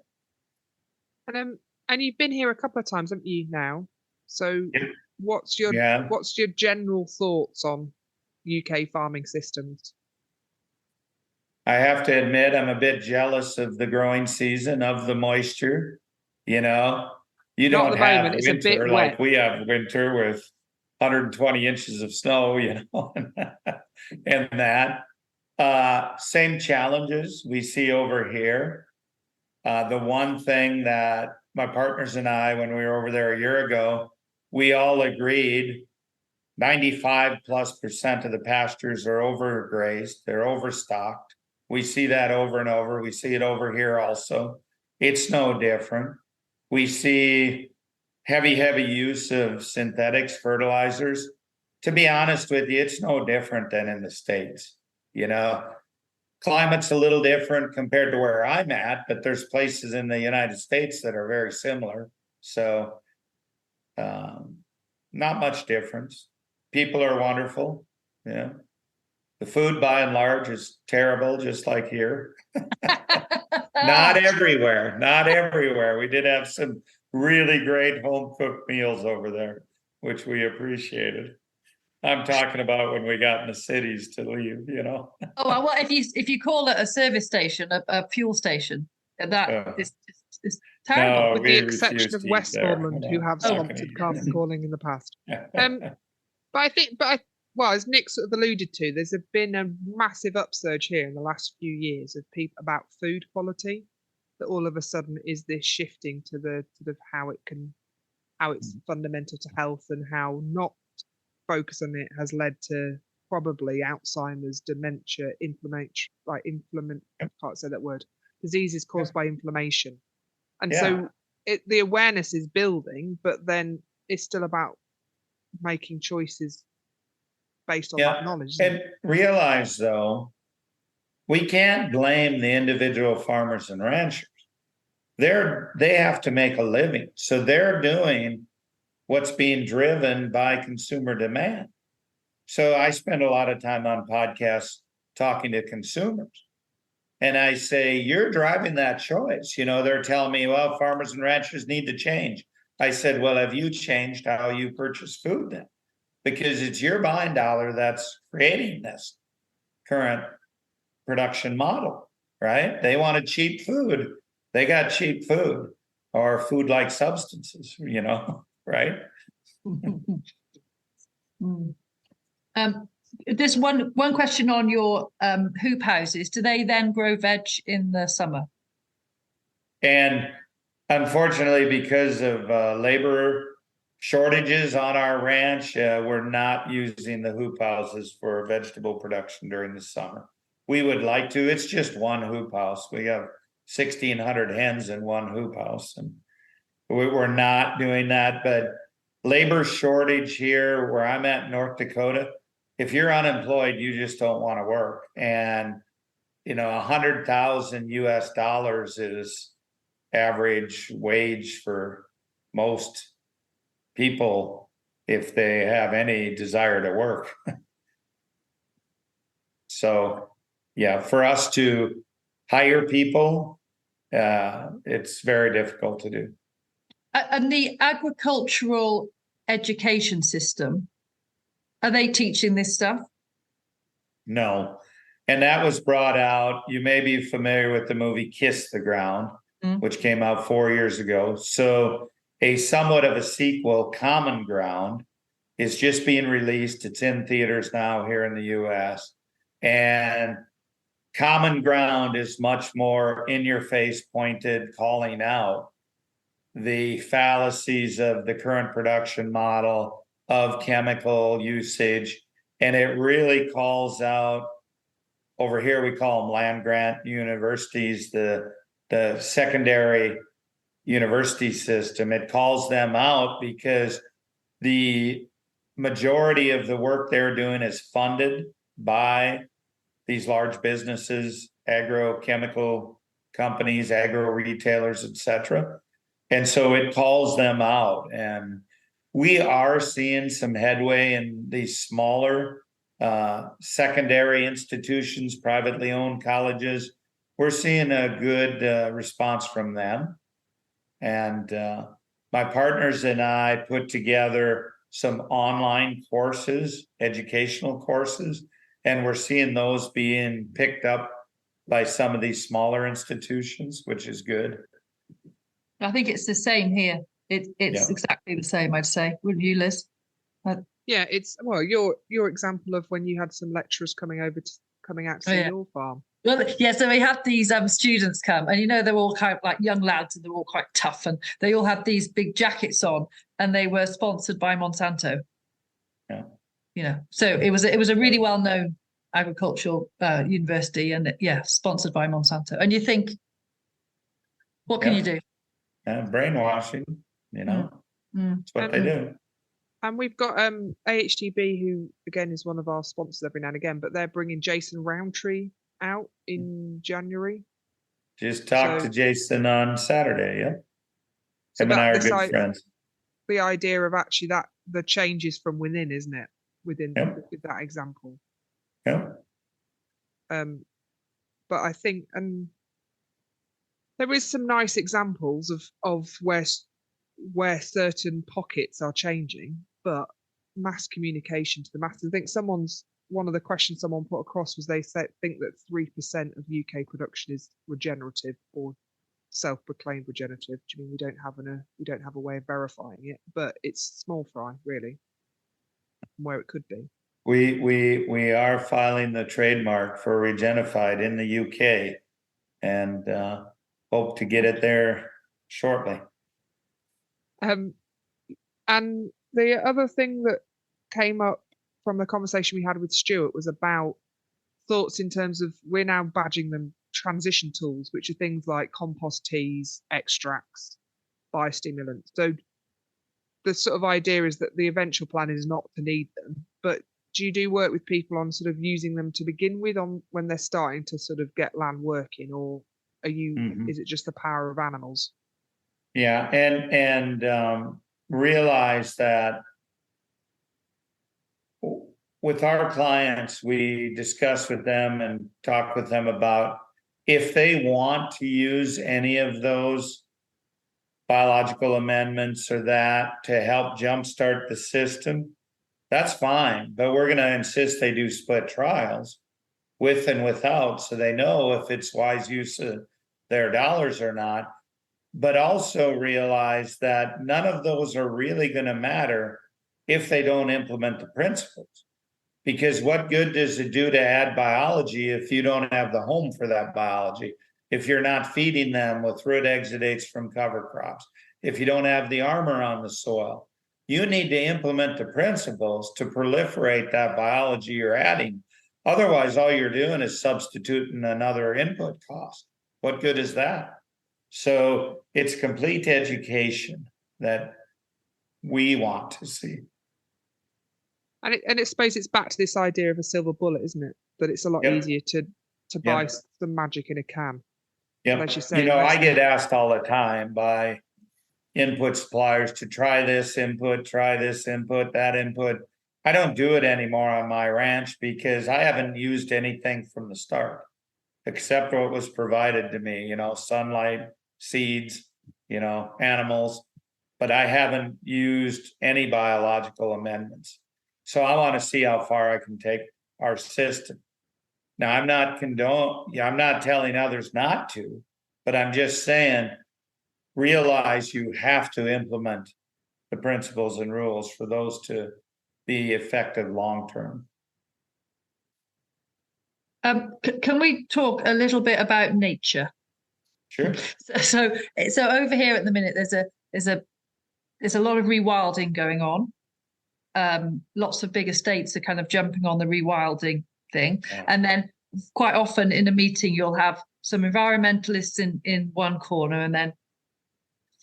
And you've been here a couple of times, haven't you now? So what's your general thoughts on UK farming systems? I have to admit, I'm a bit jealous of the growing season, of the moisture. You don't have moment, it's a winter bit like wet. we have winter with 120 inches of snow, and that. Same challenges we see over here. The one thing that my partners and I, when we were over there a year ago, we all agreed 95+% of the pastures are overgrazed, they're overstocked. We see that over and over. We see it over here also. It's no different. We see heavy use of synthetics, fertilizers. To be honest with you, it's no different than in the States. Climate's a little different compared to where I'm at, but there's places in the United States that are very similar. So not much difference. People are wonderful. The food by and large is terrible, just like here. Not everywhere. We did have some really great home cooked meals over there, which we appreciated. I'm talking about when we got in the cities to leave, Oh, well, if you call it a service station, a fuel station, that is terrible. No, With the exception of Westmoreland, who have sponsored Carbon Calling in the past. Well, as Nick sort of alluded to, there's been a massive upsurge here in the last few years of people about food quality. That all of a sudden is this shifting to the sort of how it's fundamental to health, and how not focus on it has led to probably Alzheimer's, dementia, can't say that word, diseases caused by inflammation. And so the awareness is building, but then it's still about making choices based on that knowledge. And realize, though, we can't blame the individual farmers and ranchers. They have to make a living. So they're doing what's being driven by consumer demand. So I spend a lot of time on podcasts talking to consumers. And I say, you're driving that choice. They're telling me, well, farmers and ranchers need to change. I said, well, have you changed how you purchase food then? Because it's your buying dollar that's creating this current production model, right? They wanted cheap food. They got cheap food or food-like substances, right? There's one question on your hoop houses. Do they then grow veg in the summer? And unfortunately, because of labor shortages on our ranch, we're not using the hoop houses for vegetable production during the summer. We would like to. It's just one hoop house. We have 1,600 hens in one hoop house, and we're not doing that. But labor shortage here where I'm at in North Dakota, if you're unemployed, you just don't want to work. And $100,000 US is average wage for most people if they have any desire to work. So for us to hire people, it's very difficult to do. And the agricultural education system, are they teaching this stuff? No. And that was brought out. You may be familiar with the movie Kiss the Ground, which came out 4 years ago. So a somewhat of a sequel, Common Ground, is just being released. It's in theaters now here in the US. And Common Ground is much more in your face, pointed, calling out the fallacies of the current production model, of chemical usage, And it really calls out, over here we call them land grant universities, the secondary university system. It calls them out because the majority of the work they're doing is funded by these large businesses, agrochemical companies, agro retailers, etc. And so it calls them out. And we are seeing some headway in these smaller secondary institutions, privately owned colleges. We're seeing a good response from them. And my partners and I put together some online courses, educational courses, and we're seeing those being picked up by some of these smaller institutions, which is good. I think it's the same here. It's exactly the same, I'd say. Wouldn't you, Liz? Yeah, it's your example of when you had some lecturers coming out to see your farm. Well, yeah, so we had these students come, and they're all kind of like young lads, and they're all quite tough, and they all had these big jackets on, and they were sponsored by Monsanto. Yeah. So it was a really well-known agricultural university, and sponsored by Monsanto. And you think, what can you do? Brainwashing, That's what they do. And we've got AHTB, who again is one of our sponsors every now and again, but they're bringing Jason Roundtree out in January. Just talked to Jason on Saturday, yeah. Him and I are good friends. The idea of actually that the changes from within, isn't it? Within with that example. Yeah. But I think there is some nice examples of where certain pockets are changing, but mass communication to the masses. I think one of the questions someone put across was they think that 3% of UK production is regenerative or self-proclaimed regenerative. I mean, we don't have a way of verifying it, but it's small fry really from where it could be. We are filing the trademark for Regenified in the UK, and hope to get it there shortly. And the other thing that came up from the conversation we had with Stuart was about thoughts in terms of, we're now badging them transition tools, which are things like compost teas, extracts, biostimulants. So the sort of idea is that the eventual plan is not to need them, but do you do work with people on sort of using them to begin with on when they're starting to sort of get land working, or are you is it just the power of animals? Yeah, and realize that with our clients, we discuss with them and talk with them about if they want to use any of those biological amendments or that to help jumpstart the system, that's fine. But we're going to insist they do split trials with and without, so they know if it's wise use of their dollars or not. But also realize that none of those are really going to matter if they don't implement the principles. Because what good does it do to add biology if you don't have the home for that biology? If you're not feeding them with root exudates from cover crops, if you don't have the armor on the soil, you need to implement the principles to proliferate that biology you're adding. Otherwise, all you're doing is substituting another input cost. What good is that? So it's complete education that we want to see. And I suppose it's back to this idea of a silver bullet, isn't it? That it's a lot easier to buy some magic in a can. Yeah, as you say, I get asked all the time by input suppliers to try this input, that input. I don't do it anymore on my ranch because I haven't used anything from the start, except what was provided to me, sunlight, seeds, animals, but I haven't used any biological amendments. So I want to see how far I can take our system. Now, I'm not telling others not to, but I'm just saying, realize you have to implement the principles and rules for those to be effective long-term. Can we talk a little bit about nature? Sure. So over here at the minute, there's a lot of rewilding going on. lots of big estates are kind of jumping on the rewilding thing. Yeah. And then quite often in a meeting, you'll have some environmentalists in one corner and then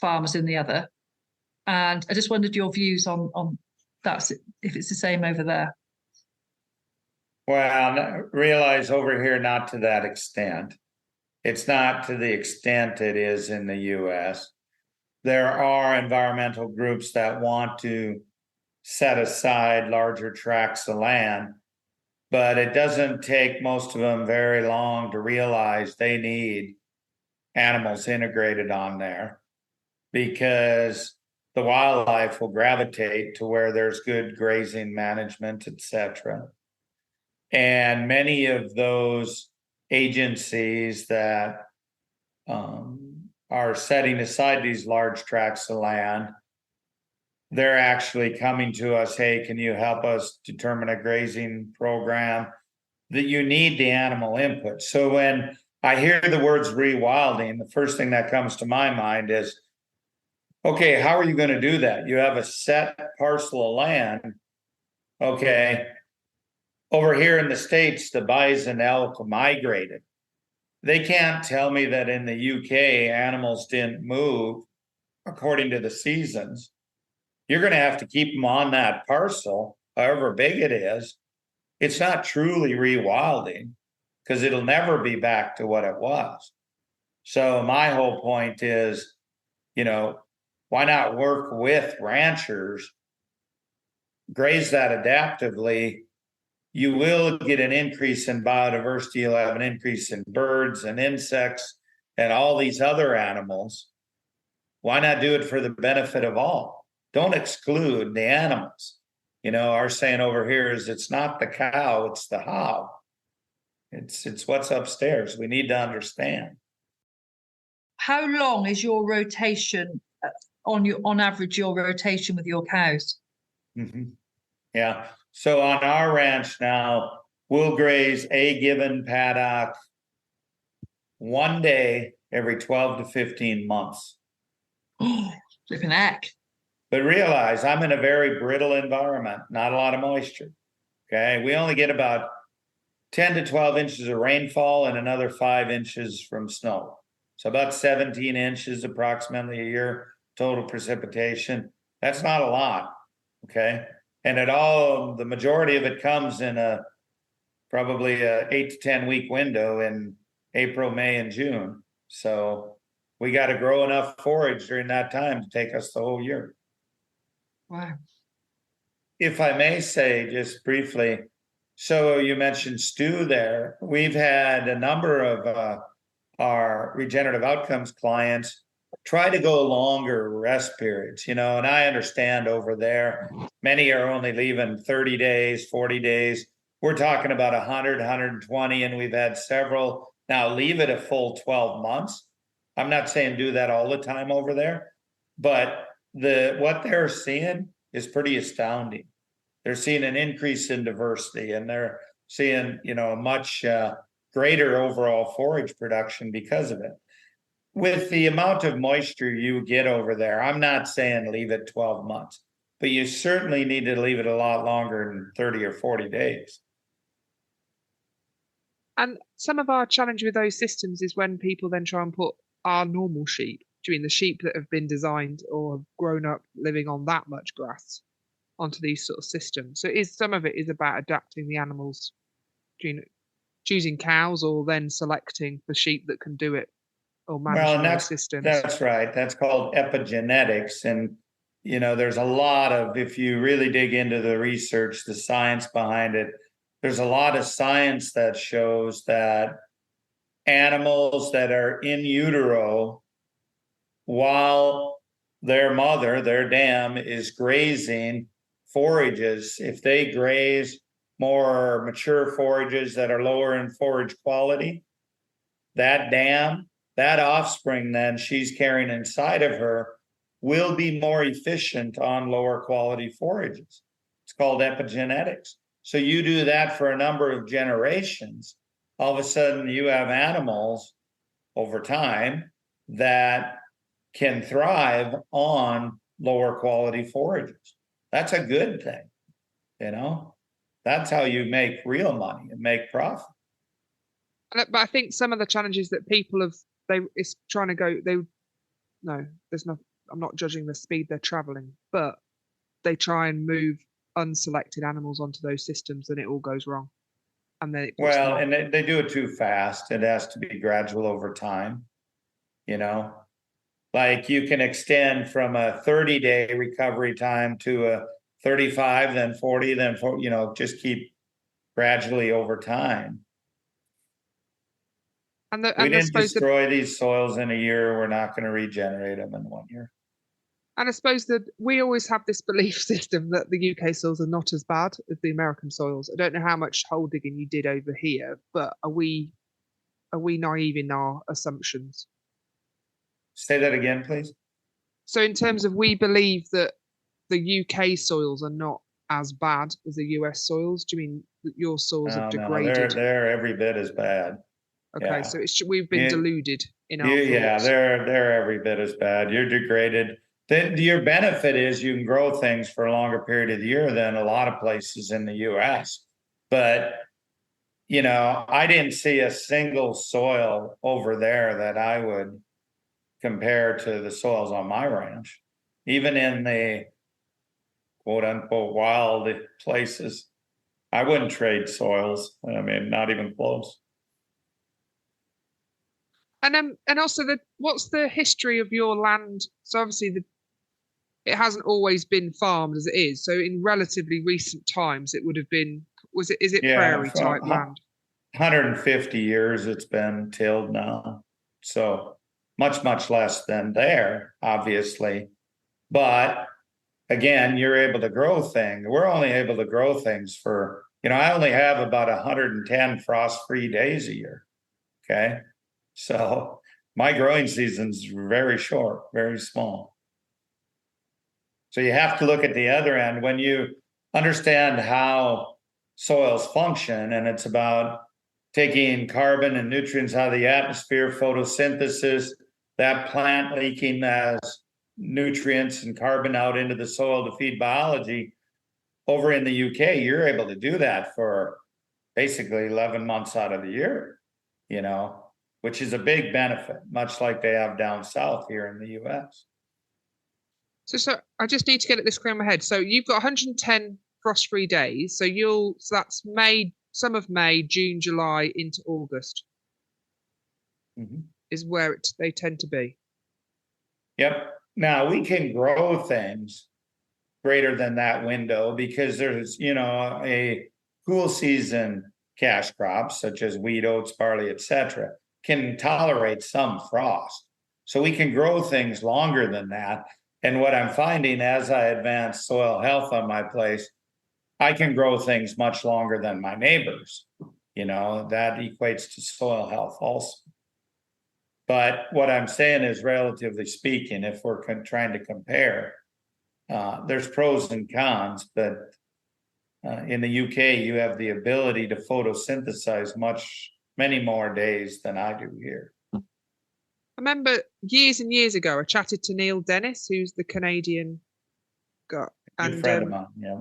farmers in the other. And I just wondered your views on that, if it's the same over there. Well, realize over here, not to that extent. It's not to the extent it is in the US. There are environmental groups that want to set aside larger tracts of land, but it doesn't take most of them very long to realize they need animals integrated on there, because the wildlife will gravitate to where there's good grazing management, etc. And many of those agencies that are setting aside these large tracts of land, they're actually coming to us, hey, can you help us determine a grazing program? That you need the animal input. So when I hear the words rewilding, the first thing that comes to my mind is, okay, how are you going to do that? You have a set parcel of land. Okay. Over here in the States, the bison elk migrated. They can't tell me that in the UK, animals didn't move according to the seasons. You're going to have to keep them on that parcel, however big it is. It's not truly rewilding because it'll never be back to what it was. So my whole point is, why not work with ranchers, graze that adaptively? You will get an increase in biodiversity. You'll have an increase in birds and insects and all these other animals. Why not do it for the benefit of all? Don't exclude the animals. Our saying over here is it's not the cow, it's the how. It's what's upstairs. We need to understand. How long is your rotation on average, your rotation with your cows? Mm-hmm. Yeah. So on our ranch now, we'll graze a given paddock one day every 12 to 15 months. Oh, flipping heck. But realize I'm in a very brittle environment, not a lot of moisture. Okay. We only get about 10 to 12 inches of rainfall and another 5 inches from snow. So about 17 inches approximately a year total precipitation. That's not a lot. Okay. And the majority of it comes in probably a 8 to 10 week window in April, May, and June. So we got to grow enough forage during that time to take us the whole year. Wow. If I may say just briefly, so you mentioned Stu there. We've had a number of our regenerative outcomes clients try to go longer rest periods, and I understand over there, many are only leaving 30 days, 40 days. We're talking about 100, 120, and we've had several now leave it a full 12 months. I'm not saying do that all the time over there, but what they're seeing is pretty astounding. They're seeing an increase in diversity, and they're seeing, a much greater overall forage production because of it. With the amount of moisture you get over there, I'm not saying leave it 12 months, but you certainly need to leave it a lot longer than 30 or 40 days. And some of our challenge with those systems is when people then try and put our normal sheep, the sheep that have been designed or have grown up living on that much grass, onto these sort of systems. So some of it is about adapting the animals, choosing cows or then selecting the sheep that can do it or manage those systems. That's right. That's called epigenetics. And, there's a lot of, if you really dig into the research, the science behind it, there's a lot of science that shows that animals that are in utero while their mother, their dam, is grazing forages, if they graze more mature forages that are lower in forage quality, that dam, that offspring then she's carrying inside of her will be more efficient on lower quality forages. It's called epigenetics. So you do that for a number of generations, all of a sudden you have animals over time that can thrive on lower quality forages. That's a good thing. That's how you make real money and make profit. But I think some of the challenges that people have, it's trying to go, no, there's no, I'm not judging the speed they're traveling, but they try and move unselected animals onto those systems and it all goes wrong. And then and they do it too fast. It has to be gradual over time. Like you can extend from a 30-day recovery time to a 35, then 40, then 40, just keep gradually over time. We didn't destroy these soils in a year. We're not going to regenerate them in 1 year. And I suppose that we always have this belief system that the UK soils are not as bad as the American soils. I don't know how much hole digging you did over here, but are we naive in our assumptions? Say that again, please. So in terms of, we believe that the UK soils are not as bad as the US soils. Do you mean that your soils have degraded? No, they're every bit as bad. Okay, yeah. So we've been deluded in our thoughts. Yeah, they're every bit as bad. You're degraded. Your benefit is you can grow things for a longer period of the year than a lot of places in the US. But, I didn't see a single soil over there that I would compare to the soils on my ranch. Even in the quote unquote wild places, I wouldn't trade soils. I mean, not even close. And also, what's the history of your land? So obviously it hasn't always been farmed as it is. So in relatively recent times, it would have been, is it prairie type land? 150 years it's been tilled now. So much, much less than there, obviously. But again, you're able to grow things. We're only able to grow things for, I only have about 110 frost-free days a year. Okay. So my growing season's very short, very small. So you have to look at the other end when you understand how soils function, and it's about taking carbon and nutrients out of the atmosphere, photosynthesis, that plant leaking as nutrients and carbon out into the soil to feed biology. Over in the UK, you're able to do that for basically 11 months out of the year, which is a big benefit, much like they have down south here in the US. So I just need to get this clear in my head. So you've got 110 frost-free days. So that's May, some of May, June, July into August. Mm-hmm. Is where they tend to be. Yep. Now we can grow things greater than that window because there's, a cool season cash crops such as wheat, oats, barley, etc., can tolerate some frost. So we can grow things longer than that. And what I'm finding as I advance soil health on my place, I can grow things much longer than my neighbors. That equates to soil health also. But what I'm saying is, relatively speaking, if we're trying to compare, there's pros and cons, but in the UK, you have the ability to photosynthesize many more days than I do here. I remember years and years ago, I chatted to Neil Dennis, who's the Canadian guy. And friend of mine, yeah.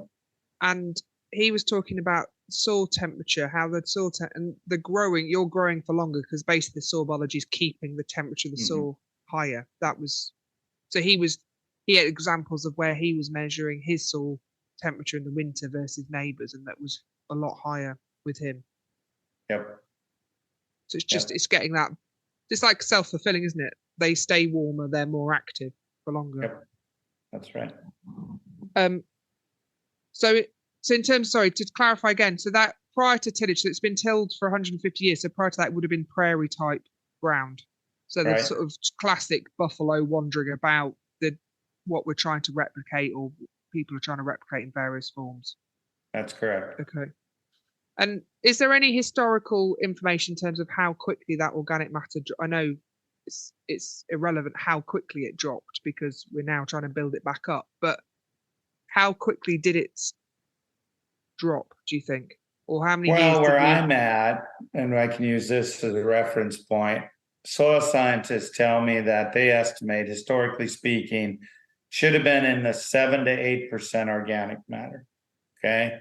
And he was talking about soil temperature, how the soil and you're growing for longer because basically the soil biology is keeping the temperature of the soil higher. He had examples of where he was measuring his soil temperature in the winter versus neighbors, and that was a lot higher with him. Yep. So it's getting that. It's like self-fulfilling, isn't it? They stay warmer, they're more active for longer. Yep. That's right. So in terms, to clarify again, so that prior to tillage, so it's been tilled for 150 years. So prior to that, it would have been prairie type ground. So the sort of classic buffalo wandering about, what we're trying to replicate, or people are trying to replicate in various forms. That's correct. Okay. And is there any historical information in terms of how quickly that organic matter? I know it's irrelevant how quickly it dropped because we're now trying to build it back up. But how quickly did it drop, do you think? Or how many years? Well, where I'm at, and I can use this as a reference point, soil scientists tell me that they estimate, historically speaking, should have been in the 7 to 8% organic matter. Okay.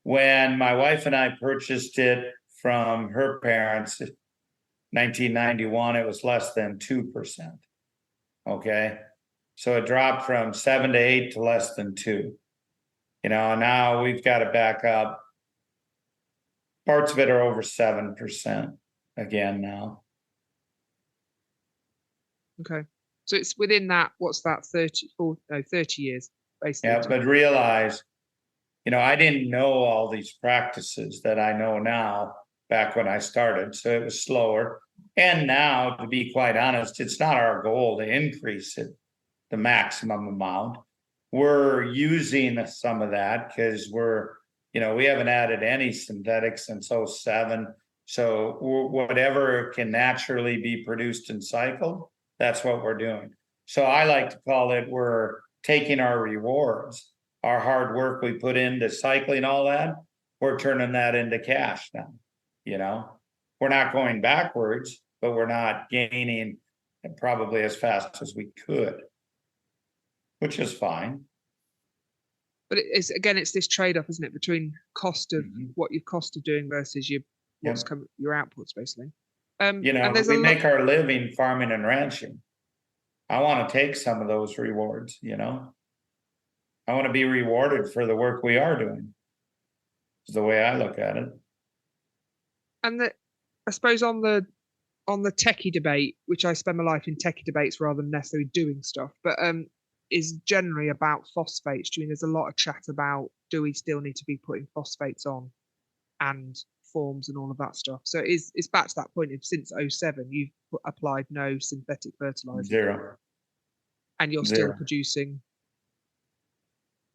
When my wife and I purchased it from her parents, 1991, it was less than 2%. Okay. So it dropped from 7 to 8 to less than 2. Now we've got to back up. Parts of it are over 7% again now. Okay. So it's within that, what's that, 30 years, basically. Yeah, but realize, I didn't know all these practices that I know now back when I started. So it was slower. And now, to be quite honest, it's not our goal to increase it the maximum amount. We're using some of that because we haven't added any synthetics since 07. So whatever can naturally be produced and cycled, that's what we're doing. So I like to call it, we're taking our rewards, our hard work we put into cycling all that, we're turning that into cash now. We're not going backwards, but we're not gaining probably as fast as we could, which is fine. But it's this trade-off, isn't it, between cost of what your cost of doing versus your outputs, basically. We make our living farming and ranching. I want to take some of those rewards. I want to be rewarded for the work we are doing. Is the way I look at it. And I suppose on the techie debate, which I spend my life in techie debates rather than necessarily doing stuff, but is generally about phosphates. There's a lot of chat about, do we still need to be putting phosphates on and forms and all of that stuff. So it's back to that point of, since 07, you've applied no synthetic fertilizer. 0. And you're still producing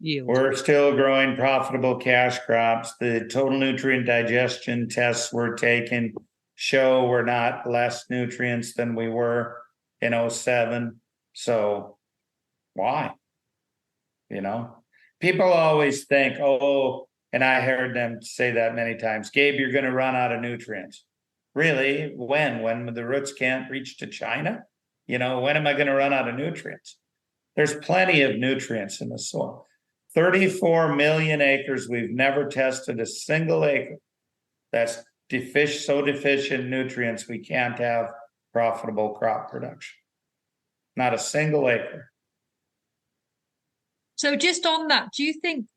yield. We're still growing profitable cash crops. The total nutrient digestion tests we're taking show we're not less nutrients than we were in 07. So why? People always think, and I heard them say that many times, Gabe, you're going to run out of nutrients. Really? When the roots can't reach to China? When am I going to run out of nutrients? There's plenty of nutrients in the soil. 34 million acres. We've never tested a single acre that's so deficient in nutrients we can't have profitable crop production. Not a single acre. So just on that, do you think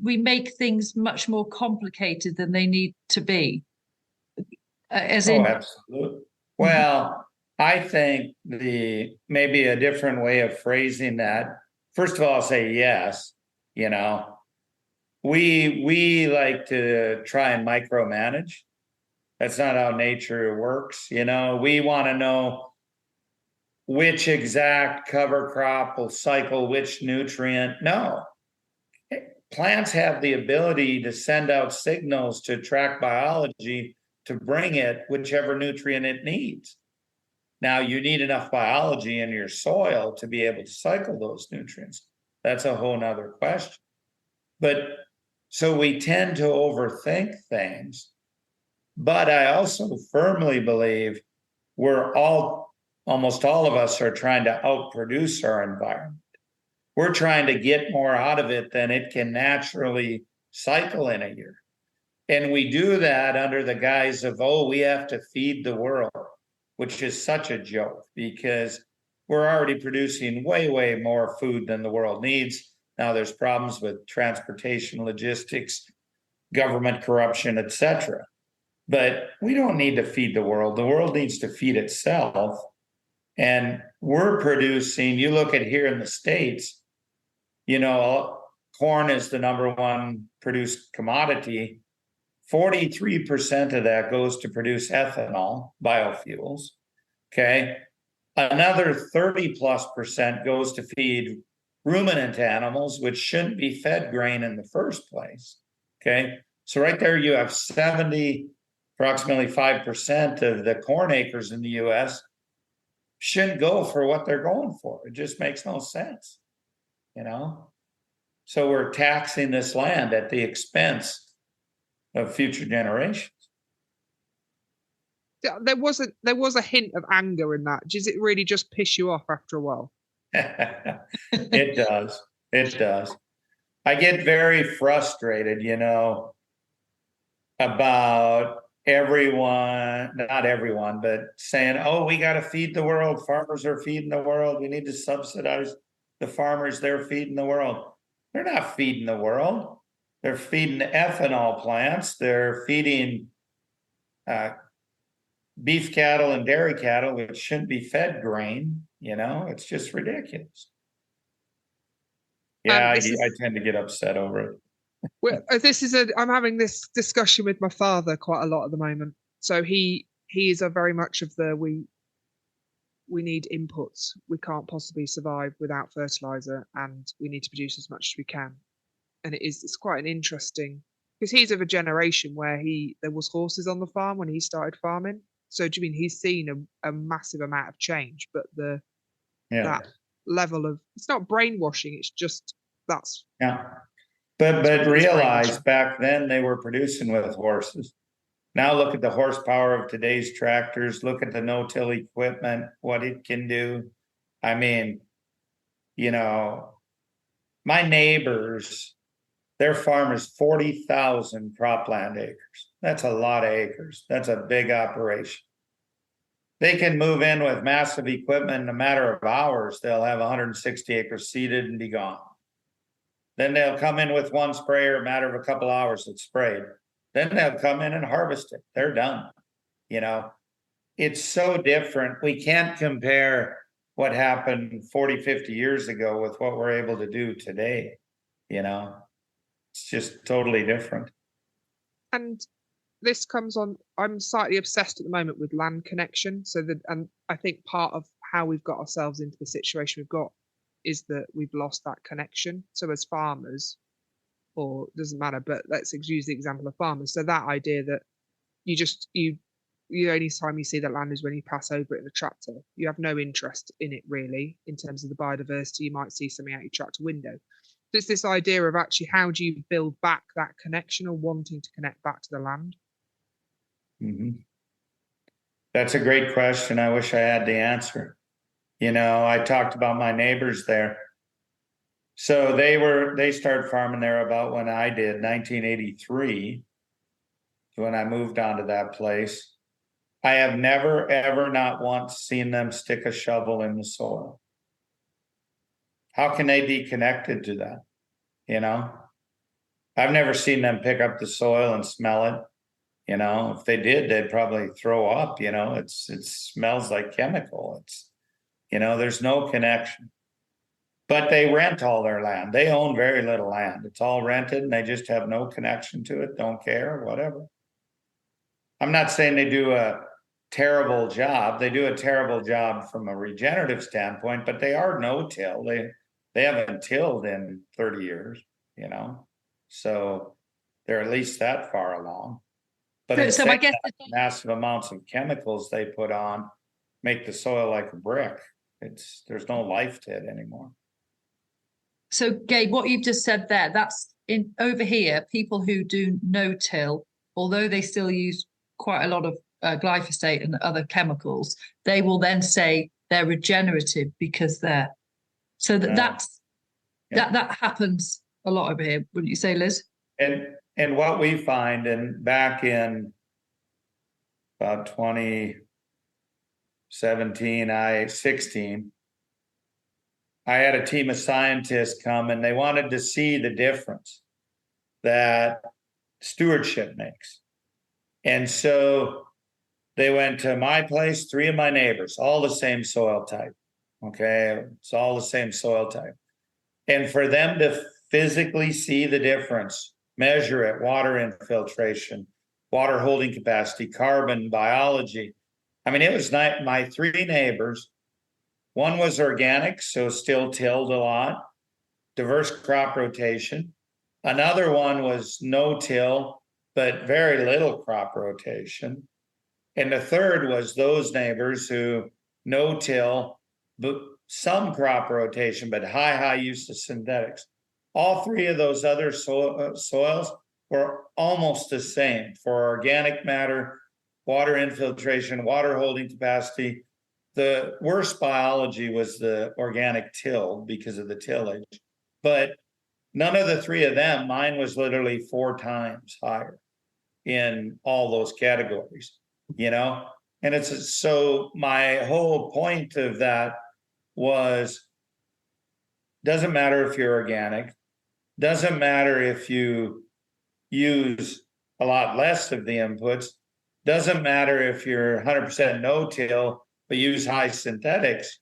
we make things much more complicated than they need to be? Absolutely. Well, I think maybe a different way of phrasing that. First of all, I'll say yes. We like to try and micromanage. That's not how nature works. We want to know which exact cover crop will cycle which nutrient. No. Plants have the ability to send out signals to track biology to bring it whichever nutrient it needs. Now, you need enough biology in your soil to be able to cycle those nutrients. That's a whole nother question. But so we tend to overthink things. But I also firmly believe almost all of us are trying to outproduce our environment. We're trying to get more out of it than it can naturally cycle in a year. And we do that under the guise of, we have to feed the world, which is such a joke because we're already producing way, way more food than the world needs. Now there's problems with transportation, logistics, government corruption, etc. But we don't need to feed the world. The world needs to feed itself. And we're producing, you look at here in the States, corn is the number one produced commodity. 43% of that goes to produce ethanol, biofuels. Okay. Another 30+% goes to feed ruminant animals, which shouldn't be fed grain in the first place. Okay. So right there you have approximately 5% of the corn acres in the US shouldn't go for what they're going for. It just makes no sense. So we're taxing this land at the expense of future generations. There was a hint of anger in that. Does it really just piss you off after a while? It does. I get very frustrated, about everyone, not everyone, but saying, oh, we got to feed the world. Farmers are feeding the world. We need to subsidize the farmers. They're feeding the world. They're not feeding the world. They're feeding ethanol plants. They're feeding beef cattle and dairy cattle, which shouldn't be fed grain. It's just ridiculous. Yeah, I tend to get upset over it. Well, I'm having this discussion with my father quite a lot at the moment. So he is a very much of the we need inputs. We can't possibly survive without fertilizer, and we need to produce as much as we can. And it's quite an interesting, because he's of a generation where there was horses on the farm when he started farming. So do you mean he's seen a massive amount of change, but that level of, it's not brainwashing, it's just that's But realize back then they were producing with horses. Now look at the horsepower of today's tractors. Look at the no-till equipment, what it can do. I mean, my neighbors, their farm is 40,000 cropland acres. That's a lot of acres. That's a big operation. They can move in with massive equipment in a matter of hours. They'll have 160 acres seeded and be gone. Then they'll come in with one sprayer, a matter of a couple hours, it's sprayed. Then they'll come in and harvest it. They're done. It's so different. We can't compare what happened 40, 50 years ago with what we're able to do today. It's just totally different. And this comes on, I'm slightly obsessed at the moment with land connection. And I think part of how we've got ourselves into the situation we've got is that we've lost that connection. So as farmers, or doesn't matter, but let's use the example of farmers. So that idea that the only time you see that land is when you pass over it in a tractor. You have no interest in it really, in terms of the biodiversity. You might see something out your tractor window. There's this idea of actually how do you build back that connection, or wanting to connect back to the land? Mm-hmm. That's a great question. I wish I had the answer. I talked about my neighbors there. So they started farming there about when I did, 1983, when I moved on to that place. I have never, ever, not once seen them stick a shovel in the soil. How can they be connected to that? I've never seen them pick up the soil and smell it. If they did, they'd probably throw up. It smells like chemical. There's no connection. But they rent all their land. They own very little land. It's all rented, and they just have no connection to it, don't care, whatever. I'm not saying they do a terrible job. They do a terrible job from a regenerative standpoint, but they are no-till. They haven't tilled in 30 years, So they're at least that far along. But so I guess massive amounts of chemicals they put on make the soil like a brick. There's no life to it anymore. So, Gabe, what you've just said there, that's over here, people who do no-till, although they still use quite a lot of glyphosate and other chemicals, they will then say they're regenerative because that happens a lot over here, wouldn't you say, Liz? And what we find, and back in about 2017, 16, I had a team of scientists come, and they wanted to see the difference that stewardship makes. And so they went to my place, 3 of my neighbors, all the same soil type. Okay, it's all the same soil type. And for them to physically see the difference, measure it, water infiltration, water holding capacity, carbon, biology. I mean, it was my 3 neighbors. One was organic, so still tilled a lot, diverse crop rotation. Another one was no-till, but very little crop rotation. And the third was those neighbors who no-till, but some crop rotation, but high use of synthetics. All 3 of those other soils were almost the same for organic matter, water infiltration, water holding capacity. The worst biology was the organic till because of the tillage, but none of the three of them, mine was literally 4 times higher in all those categories, you know? And it's so my whole point of that was, doesn't matter if you're organic, doesn't matter if you use a lot less of the inputs, doesn't matter if you're 100% no-till, but use high synthetics,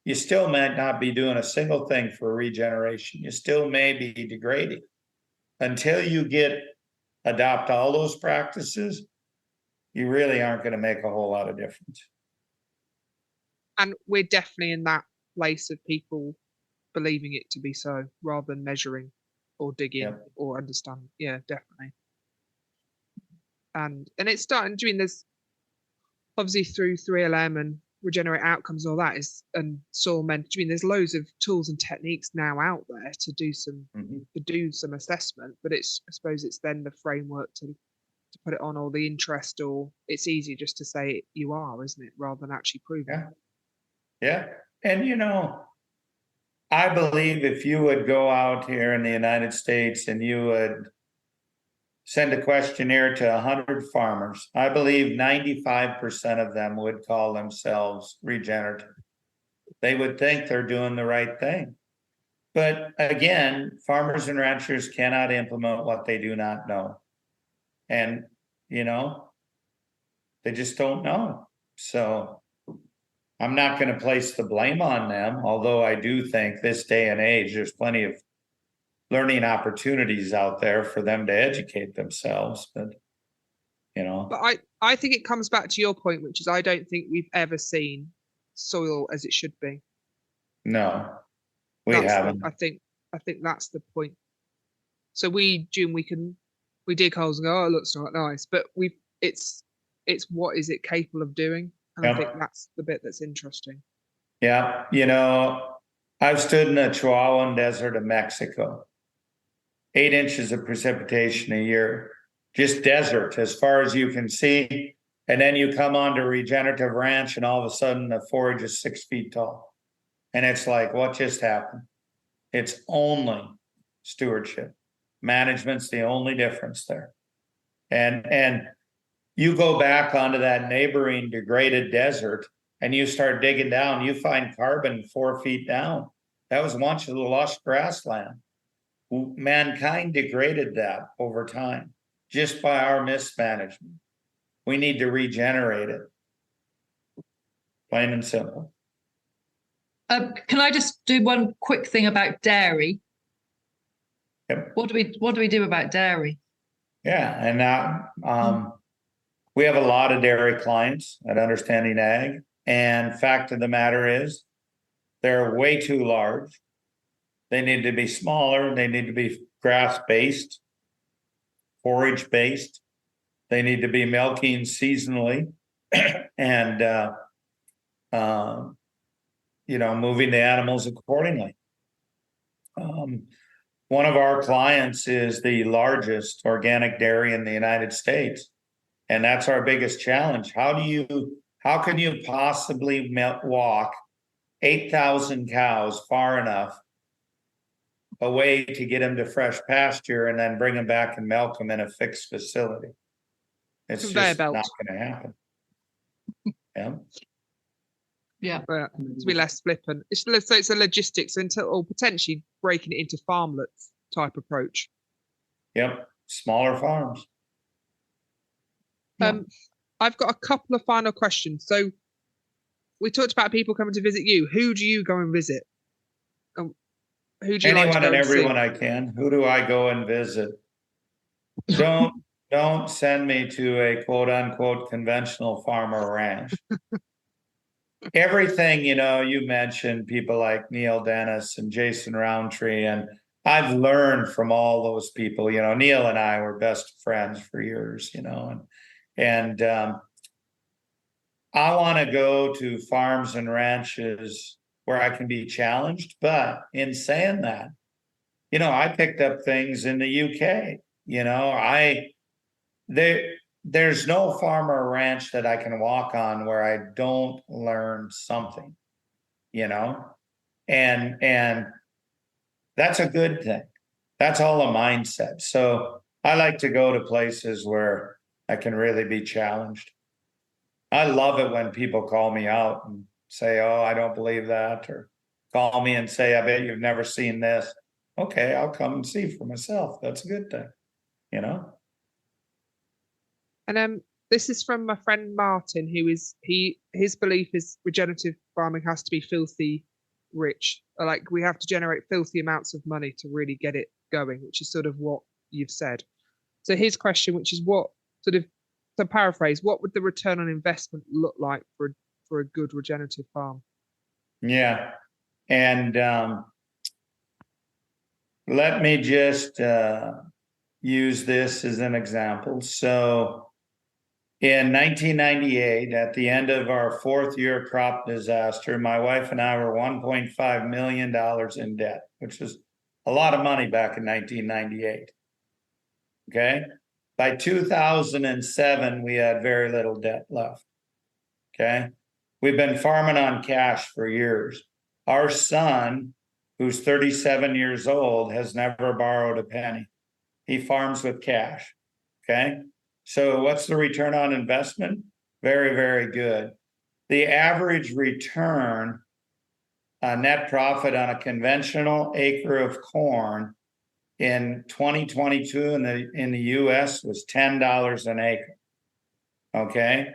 you still might not be doing a single thing for regeneration. You still may be degrading. Until you adopt all those practices, you really aren't going to make a whole lot of difference. And we're definitely in that place of people believing it to be so, rather than measuring or digging or understanding. Yeah, definitely. And it's starting. I mean, there's obviously through 3LM and Regenerate Outcomes, all that is, and soil men. I mean, there's loads of tools and techniques now out there to do some assessment. But I suppose it's then the framework to put it on, or the interest, or it's easy just to say you are, isn't it, rather than actually proving it. Yeah. And I believe if you would go out here in the United States and you would send a questionnaire to 100 farmers, I believe 95% of them would call themselves regenerative. They would think they're doing the right thing. But again, farmers and ranchers cannot implement what they do not know. And, they just don't know. So I'm not going to place the blame on them, although I do think this day and age, there's plenty of learning opportunities out there for them to educate themselves. But, But I think it comes back to your point, which is I don't think we've ever seen soil as it should be. No, we haven't. I think that's the point. So we dig holes and go, oh, it looks not nice, but it's what is it capable of doing? And I think that's the bit that's interesting. Yeah. I've stood in the Chihuahuan Desert of Mexico, 8 inches of precipitation a year, just desert as far as you can see. And then you come onto regenerative ranch and all of a sudden the forage is 6 feet tall. And it's like, what just happened? It's only stewardship. Management's the only difference there. And you go back onto that neighboring degraded desert and you start digging down, you find carbon 4 feet down. That was once a lush grassland. Mankind degraded that over time just by our mismanagement. We need to regenerate it. Plain and simple. Can I just do one quick thing about dairy? Yep. What do we do about dairy? Yeah, and we have a lot of dairy clients at Understanding Ag, and fact of the matter is, they're way too large. They need to be smaller. They need to be grass-based, forage-based. They need to be milking seasonally, and moving the animals accordingly. One of our clients is the largest organic dairy in the United States. And that's our biggest challenge. How can you possibly walk 8,000 cows far enough away to get them to fresh pasture and then bring them back and milk them in a fixed facility? It's just not going to happen. Yeah. Yeah. But to be less flippant, it's a logistics or potentially breaking it into farmlets type approach. Yep, smaller farms. I've got a couple of final questions. So we talked about people coming to visit you. Who do you go and visit? Who do you Anyone like to go and everyone see? I can. Who do I go and visit? Don't send me to a quote unquote conventional farm or ranch. Everything, you mentioned people like Neil Dennis and Jason Roundtree, and I've learned from all those people. Neil and I were best friends for years, and I want to go to farms and ranches where I can be challenged. But in saying that, I picked up things in the UK. There's no farm or ranch that I can walk on where I don't learn something, and that's a good thing. That's all a mindset. So I like to go to places where I can really be challenged. I love it when people call me out and say, oh, I don't believe that, or call me and say, I bet you've never seen this. Okay, I'll come and see for myself. That's a good thing, you know? And this is from my friend Martin, his belief is regenerative farming has to be filthy rich. Like we have to generate filthy amounts of money to really get it going, which is sort of what you've said. So his question, which is what sort of, to paraphrase, what would the return on investment look like for a good regenerative farm? Yeah. And let me just use this as an example. So in 1998, at the end of our 4th year crop disaster, my wife and I were $1.5 million in debt, which was a lot of money back in 1998. Okay. By 2007, we had very little debt left. Okay. We've been farming on cash for years. Our son, who's 37 years old, has never borrowed a penny. He farms with cash. Okay. So what's the return on investment? Very, very good. The average return, net profit on a conventional acre of corn in 2022 in the US was $10 an acre. Okay.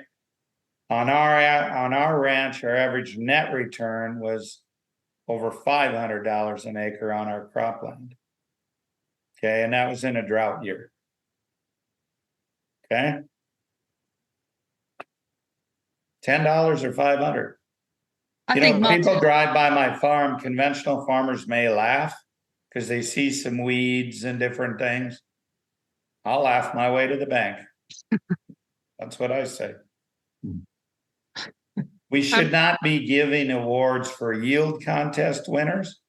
On our ranch, our average net return was over $500 an acre on our cropland. Okay, and that was in a drought year. Okay, $10 or $500. I You think know, people Martin, drive by my farm. Conventional farmers may laugh because they see some weeds and different things. I'll laugh my way to the bank. That's what I say. We should not be giving awards for yield contest winners.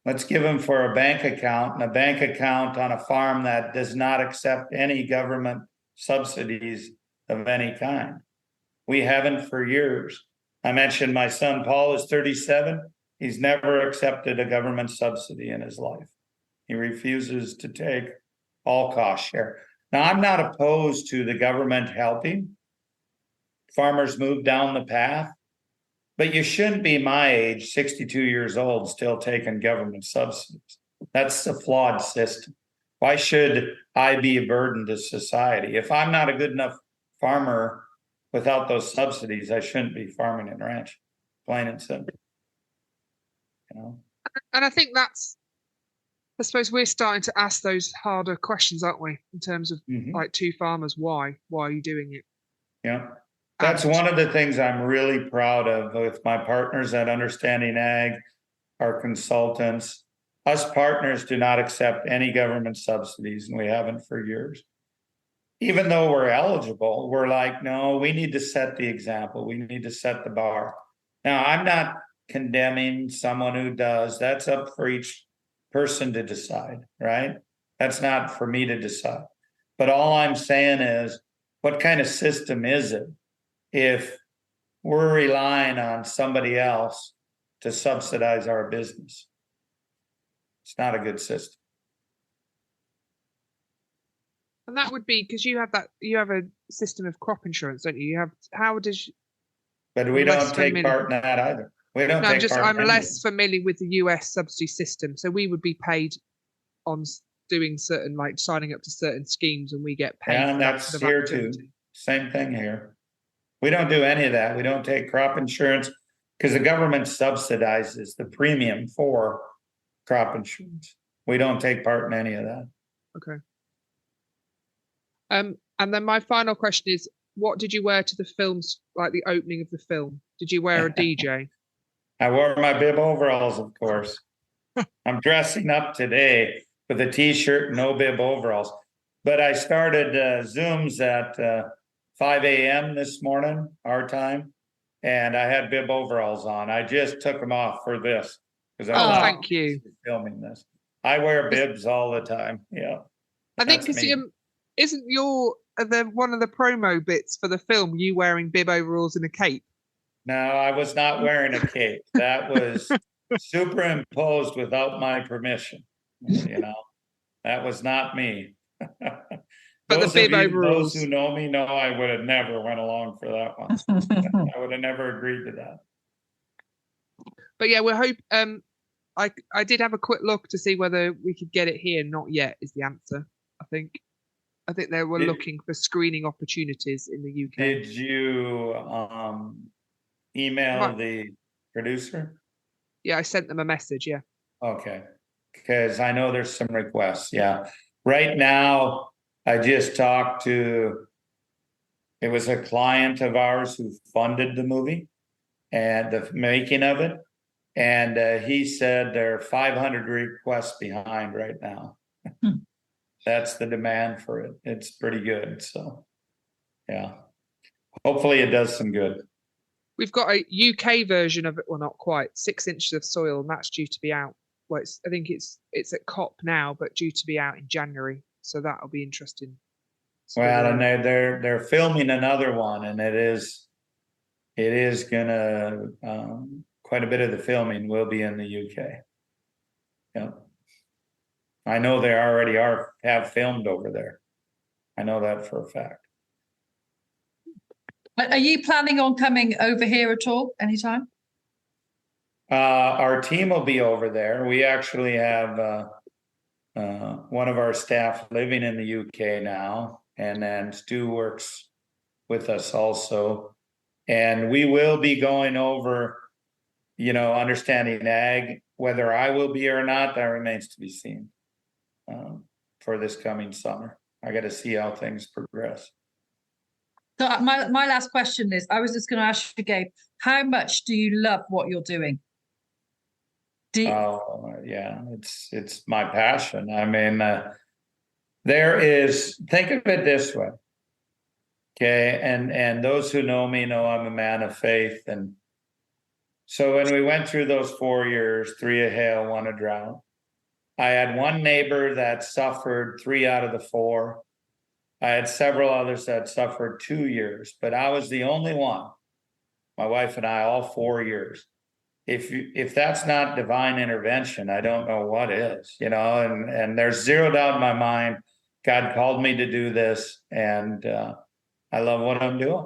Let's give them for a bank account, and a bank account on a farm that does not accept any government subsidies of any kind. We haven't for years. I mentioned my son Paul is 37. He's never accepted a government subsidy in his life. He refuses to take all cost share. Now, I'm not opposed to the government helping farmers move down the path, but you shouldn't be my age, 62 years old, still taking government subsidies. That's a flawed system. Why should I be a burden to society? If I'm not a good enough farmer without those subsidies, I shouldn't be farming and ranch, plain and simple. You know? And I think that's, I suppose we're starting to ask those harder questions, aren't we? In terms of like two farmers, why are you doing it? Yeah. That's one of the things I'm really proud of with my partners at Understanding Ag, our consultants. Us partners do not accept any government subsidies, and we haven't for years. Even though we're eligible, we're like, no, we need to set the example. We need to set the bar. Now, I'm not condemning someone who does. That's up for each person to decide, right? That's not for me to decide. But all I'm saying is, what kind of system is it if we're relying on somebody else to subsidize our business? It's not a good system. And that would be because you have a system of crop insurance, don't you? But we don't take part in that either. We don't take part. I'm less familiar with the US subsidy system. So we would be paid on doing certain, like signing up to certain schemes, and we get paid. Yeah, and that's here too. Same thing here. We don't do any of that. We don't take crop insurance because the government subsidizes the premium for crop insurance. We don't take part in any of that. Okay. And then my final question is, what did you wear to the films, like the opening of the film? Did you wear a DJ? I wore my bib overalls, of course. I'm dressing up today with a t-shirt and no bib overalls. But I started Zooms at 5 a.m. this morning, our time, and I had bib overalls on. I just took them off for this because thank you filming this. I wear bibs all the time. Yeah, I think because isn't one of the promo bits for the film you wearing bib overalls and a cape? No, I was not wearing a cape. That was superimposed without my permission. That was not me. But the bib overalls. Those who know me know I would have never went along for that one. I would have never agreed to that. But yeah, we hope. I did have a quick look to see whether we could get it here. Not yet is the answer. I think they were looking for screening opportunities in the UK. Did you email the producer? Yeah, I sent them a message. Yeah. Okay, because I know there's some requests. Yeah, right now I just talked to. It was a client of ours who funded the movie and the making of it. And he said they're 500 requests behind right now. That's the demand for it. It's pretty good. So, yeah. Hopefully it does some good. We've got a UK version of it. Well, not quite. 6 inches of soil, and that's due to be out. Well, I think it's at COP now, but due to be out in January. So that'll be interesting. So, well, and they're filming another one, and it is gonna quite a bit of the filming will be in the UK. Yeah, I know they already have filmed over there. I know that for a fact. Are you planning on coming over here at all anytime? Our team will be over there. We actually have one of our staff living in the UK now, and then Stu works with us also. And we will be going over, understanding ag. Whether I will be or not, that remains to be seen for this coming summer. I got to see how things progress. So my last question is, I was just going to ask you, Gabe, how much do you love what you're doing? Yeah, it's my passion. I mean, think of it this way. Okay, and those who know me know I'm a man of faith. And so when we went through those 4 years, 3 a hail, 1 a drought, I had one neighbor that suffered 3 out of the 4. I had several others that suffered 2 years, but I was the only one, my wife and I, all 4 years. If that's not divine intervention, I don't know what is, and there's zero doubt in my mind, God called me to do this, and I love what I'm doing.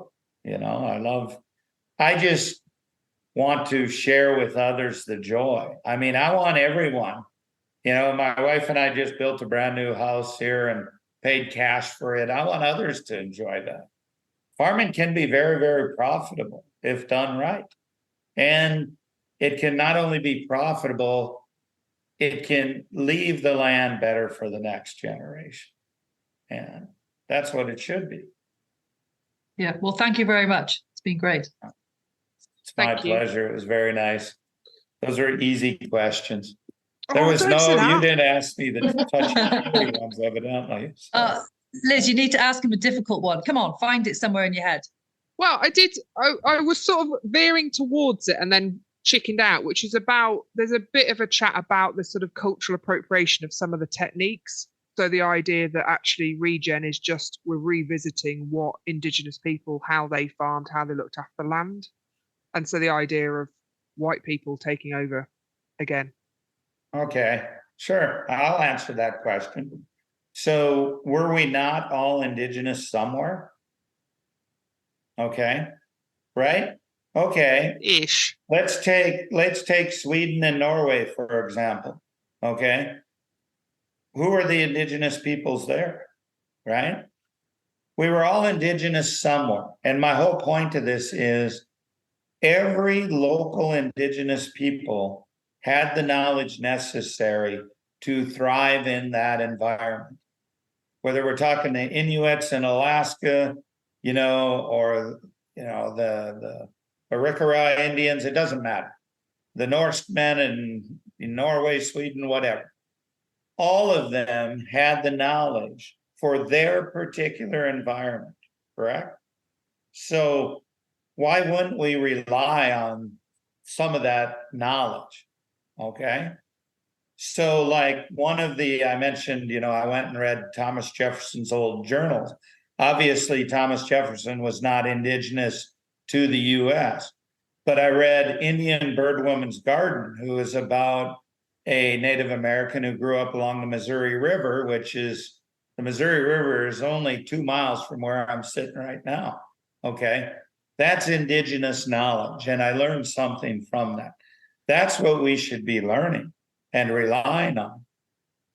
I just want to share with others the joy. I mean, I want everyone, my wife and I just built a brand new house here and paid cash for it. I want others to enjoy that. Farming can be very, very profitable if done right. And it can not only be profitable, it can leave the land better for the next generation. And that's what it should be. Yeah, well, thank you very much. It's been great. It's my pleasure. It was very nice. Those are easy questions. You didn't ask me the touchy ones, evidently. So. Liz, you need to ask him a difficult one. Come on, find it somewhere in your head. Well, I did. I was sort of veering towards it and then chickened out, which is there's a bit of a chat about the sort of cultural appropriation of some of the techniques. So the idea that actually ReGen is just we're revisiting what Indigenous people, how they farmed, how they looked after the land. And so the idea of white people taking over again. Okay, sure. I'll answer that question. So were we not all Indigenous somewhere? Okay, right? Okay. Ish. Let's take Sweden and Norway, for example. Okay. Who are the Indigenous peoples there? Right? We were all Indigenous somewhere. And my whole point to this is every local Indigenous people had the knowledge necessary to thrive in that environment. Whether we're talking the Inuits in Alaska, or the Arikara Indians, it doesn't matter. The Norsemen in Norway, Sweden, whatever. All of them had the knowledge for their particular environment, correct? So why wouldn't we rely on some of that knowledge? Okay. So like I mentioned, I went and read Thomas Jefferson's old journals. Obviously, Thomas Jefferson was not Indigenous to the US, but I read Indian Birdwoman's Garden, who is about a Native American who grew up along the Missouri River, the Missouri River is only 2 miles from where I'm sitting right now. Okay. That's indigenous knowledge. And I learned something from that. That's what we should be learning and relying on.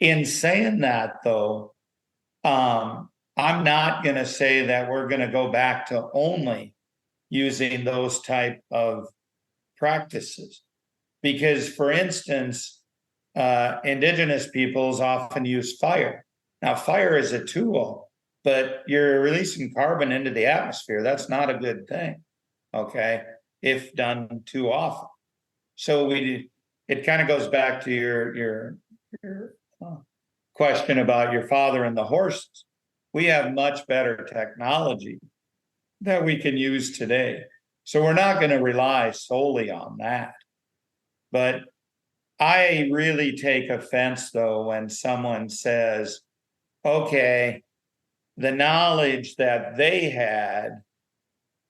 In saying that, though, I'm not going to say that we're going to go back to only using those type of practices. Because, for instance, indigenous peoples often use fire. Now, fire is a tool, but you're releasing carbon into the atmosphere. That's not a good thing, okay, if done too often. So it kind of goes back to your question about your father and the horses. We have much better technology that we can use today. So we're not going to rely solely on that. But I really take offense, though, when someone says, okay, the knowledge that they had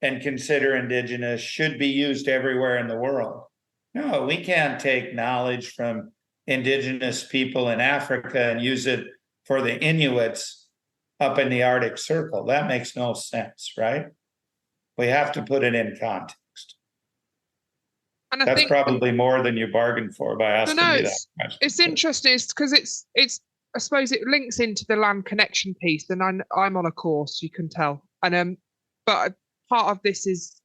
and consider indigenous should be used everywhere in the world. No, we can't take knowledge from indigenous people in Africa and use it for the Inuits up in the Arctic Circle. That makes no sense, right? We have to put it in context. And that's probably more than you bargained for by asking me that question. It's interesting because it's I suppose it links into the land connection piece, and I'm on a course, you can tell. And but part of this is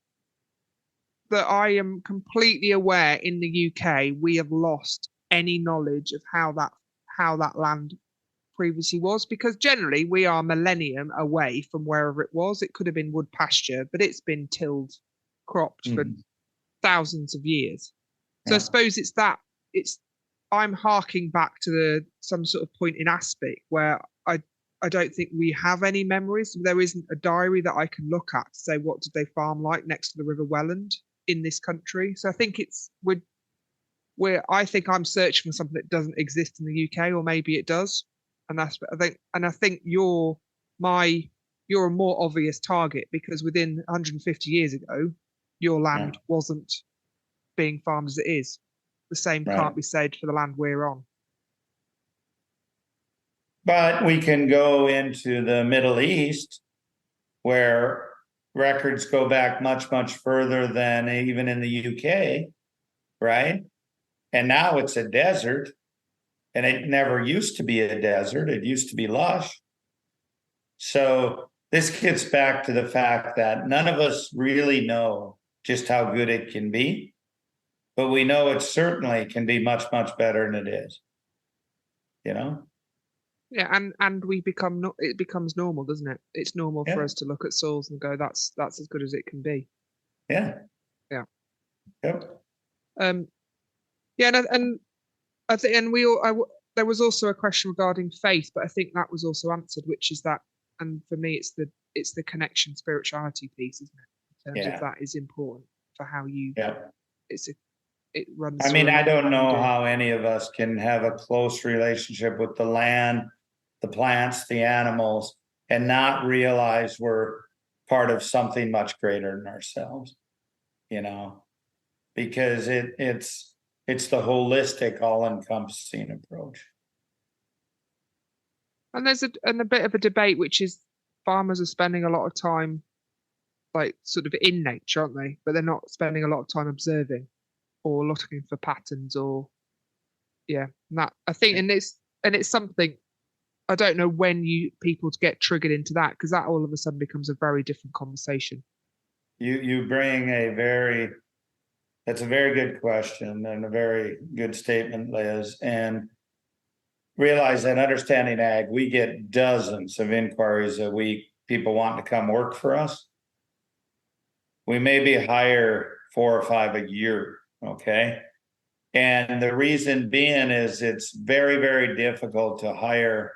that I am completely aware in the UK we have lost any knowledge of how that land previously was, because generally we are millennium away from wherever it was. It could have been wood pasture, but it's been tilled, cropped for thousands of years. So I suppose I'm harking back to some sort of point in aspect where I don't think we have any memories. There isn't a diary that I can look at to say what did they farm like next to the River Welland in this country. So I think I think I'm searching for something that doesn't exist in the UK, or maybe it does. And I think you're a more obvious target, because within 150 years ago, your land wasn't being farmed as it is. The same can't be said for the land we're on. But we can go into the Middle East, where records go back much, much further than even in the UK, right? And now it's a desert, and it never used to be a desert. It used to be lush. So this gets back to the fact that none of us really know just how good it can be, but we know it certainly can be much, much better than it is, you know? Yeah, and it becomes normal, doesn't it? It's normal for us to look at soils and go, that's as good as it can be. Yeah. Yeah. Yep. Yeah, and I think, and there was also a question regarding faith, but I think that was also answered, which is that, and for me, it's the connection spirituality piece, isn't it? In terms of that is important for how you. Yeah. It runs. I mean, I don't know how any of us can have a close relationship with the land, the plants, the animals, and not realize we're part of something much greater than ourselves, you know, because it's the holistic, all-encompassing approach. And there's a bit of a debate, which is farmers are spending a lot of time, like, sort of in nature, aren't they? But they're not spending a lot of time observing or looking for patterns, or that I think, and it's something I don't know when people get triggered into that, because that all of a sudden becomes a very different conversation. You bring that's a very good question and a very good statement, Liz, and realize that Understanding Ag, we get dozens of inquiries a week, people wanting to come work for us. We maybe hire 4 or 5 a year, okay? And the reason being is it's very, very difficult to hire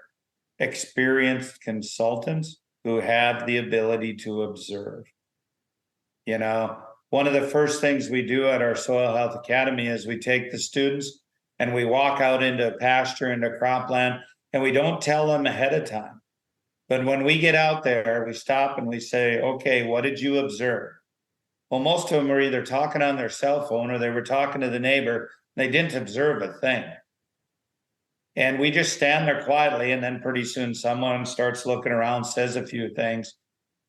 experienced consultants who have the ability to observe. You know, one of the first things we do at our Soil Health Academy is we take the students and we walk out into pasture, into cropland, and we don't tell them ahead of time. But when we get out there, we stop and we say, okay, what did you observe? Well, most of them are either talking on their cell phone or they were talking to the neighbor. They didn't observe a thing. And we just stand there quietly, and then pretty soon someone starts looking around, says a few things.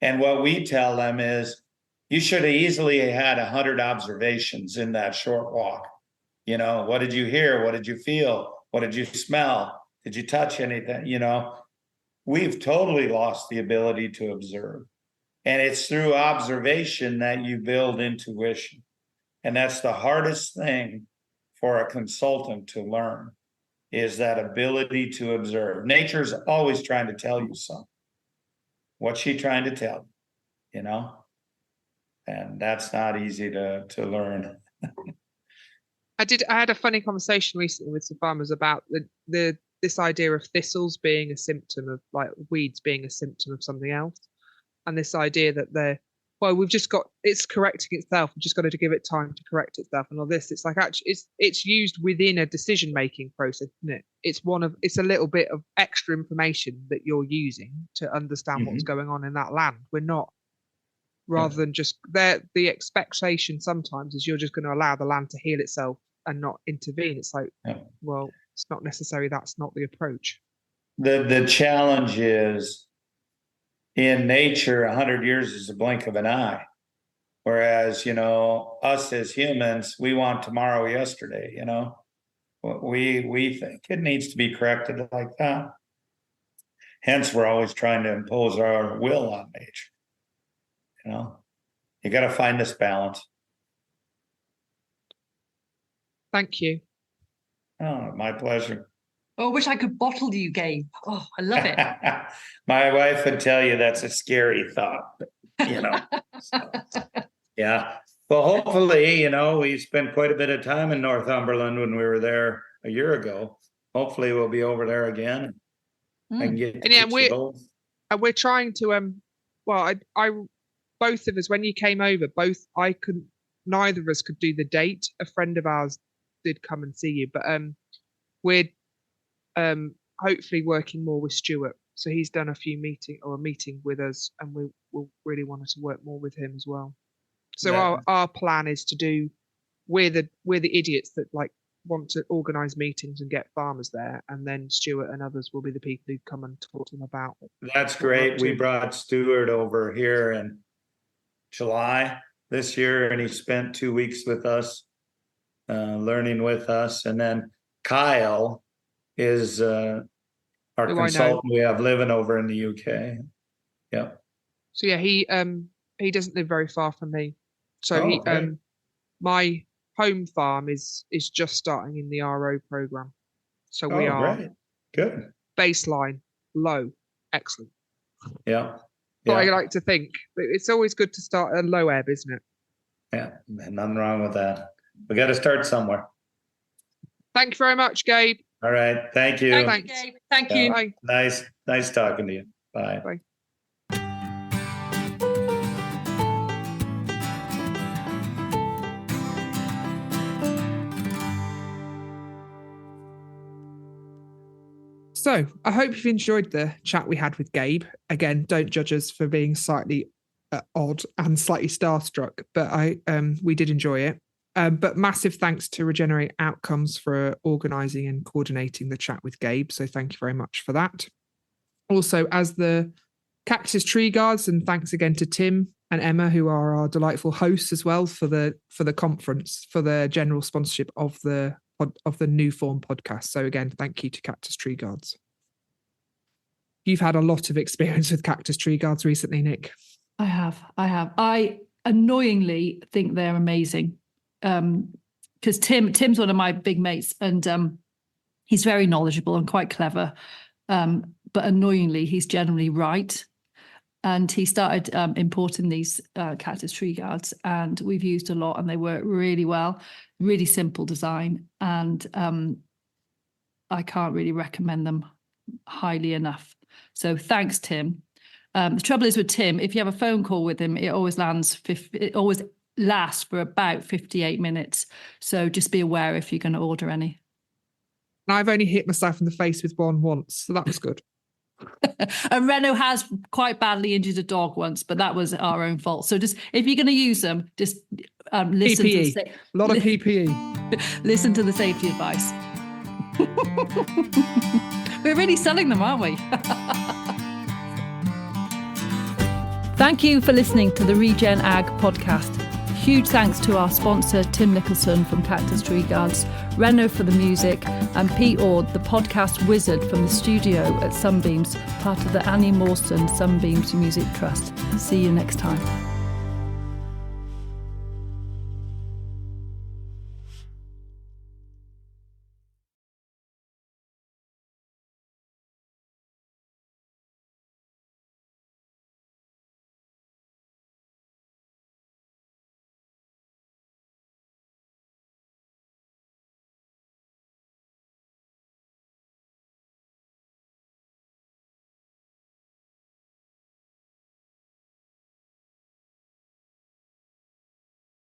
And what we tell them is, you should have easily had 100 observations in that short walk. You know, what did you hear? What did you feel? What did you smell? Did you touch anything? You know, we've totally lost the ability to observe. And it's through observation that you build intuition. And that's the hardest thing for a consultant to learn, is that ability to observe. Nature's always trying to tell you something. What's she trying to tell you? You know? And that's not easy to learn. I had a funny conversation recently with some farmers about this idea of thistles being a symptom of, like, weeds being a symptom of something else, and this idea that it's correcting itself. We've just got to give it time to correct itself, and all this. It's like, actually, it's used within a decision making process, isn't it? It's a little bit of extra information that you're using to understand what's going on in that land. We're not. Rather than just the expectation sometimes is you're just going to allow the land to heal itself and not intervene. It's like, well, it's not necessary. That's not the approach. The challenge is, in nature, 100 years is a blink of an eye. Whereas, you know, us as humans, we want tomorrow yesterday, you know. We think it needs to be corrected like that. Hence, we're always trying to impose our will on nature. You know, you got to find this balance. Thank you. Oh, my pleasure. Oh, I wish I could bottle you, Gabe. Oh, I love it. My wife would tell you that's a scary thought, you know. So, yeah. Well, hopefully, you know, we spent quite a bit of time in Northumberland when we were there a year ago. Hopefully we'll be over there again. I can get we're trying to I both of us, when you came over, neither of us could do the date. A friend of ours did come and see you, but we're hopefully working more with Stuart. So he's done a meeting with us, and we'll really wanted to work more with him as well. So our plan is to do, we're the idiots that like want to organise meetings and get farmers there, and then Stuart and others will be the people who come and talk to them about it. That's great. We brought Stuart over here in July this year, and he spent 2 weeks with us, learning with us. And then Kyle is our consultant we have living over in the UK. Yeah. So yeah, he doesn't live very far from me. So my home farm is just starting in the RO program. So we are great. Good. Baseline, low, excellent. Yeah. But I like to think it's always good to start at low ebb, isn't it? Yeah, nothing wrong with that. We got to start somewhere. Thank you very much, Gabe. All right. Thank you. Thanks, Gabe. Thank you. Bye. Nice talking to you. Bye. Bye. So I hope you've enjoyed the chat we had with Gabe. Again, don't judge us for being slightly odd and slightly starstruck, but we did enjoy it. But massive thanks to Regenerate Outcomes for organising and coordinating the chat with Gabe. So thank you very much for that. Also, as the Cactus Tree Guards, and thanks again to Tim and Emma, who are our delightful hosts as well for the conference, for the general sponsorship of the New Form podcast. So again, thank you to Cactus Tree Guards. You've had a lot of experience with Cactus Tree Guards recently, Nic. I have. I annoyingly think they're amazing. Because Tim's one of my big mates, and he's very knowledgeable and quite clever. But annoyingly, he's generally right. And he started importing these Cactus Tree Guards, and we've used a lot, and they work really well. Really simple design, and I can't really recommend them highly enough. So thanks, Tim. The trouble is with Tim, if you have a phone call with him, it always lasts for about 58 minutes. So just be aware if you're going to order any. I've only hit myself in the face with one once, so that was good. And Reno has quite badly injured a dog once, but that was our own fault. So just if you're going to use them, just listen PPE. to A lot of PPE. Listen to the safety advice. We're really selling them, aren't we? Thank you for listening to the ReGen Ag podcast. Huge thanks to our sponsor, Tim Nicholson from Cactus Tree Guards, Reno for the music, and Pete Ord, the podcast wizard from the studio at Sunbeams, part of the Annie Mawson Sunbeams Music Trust. See you next time.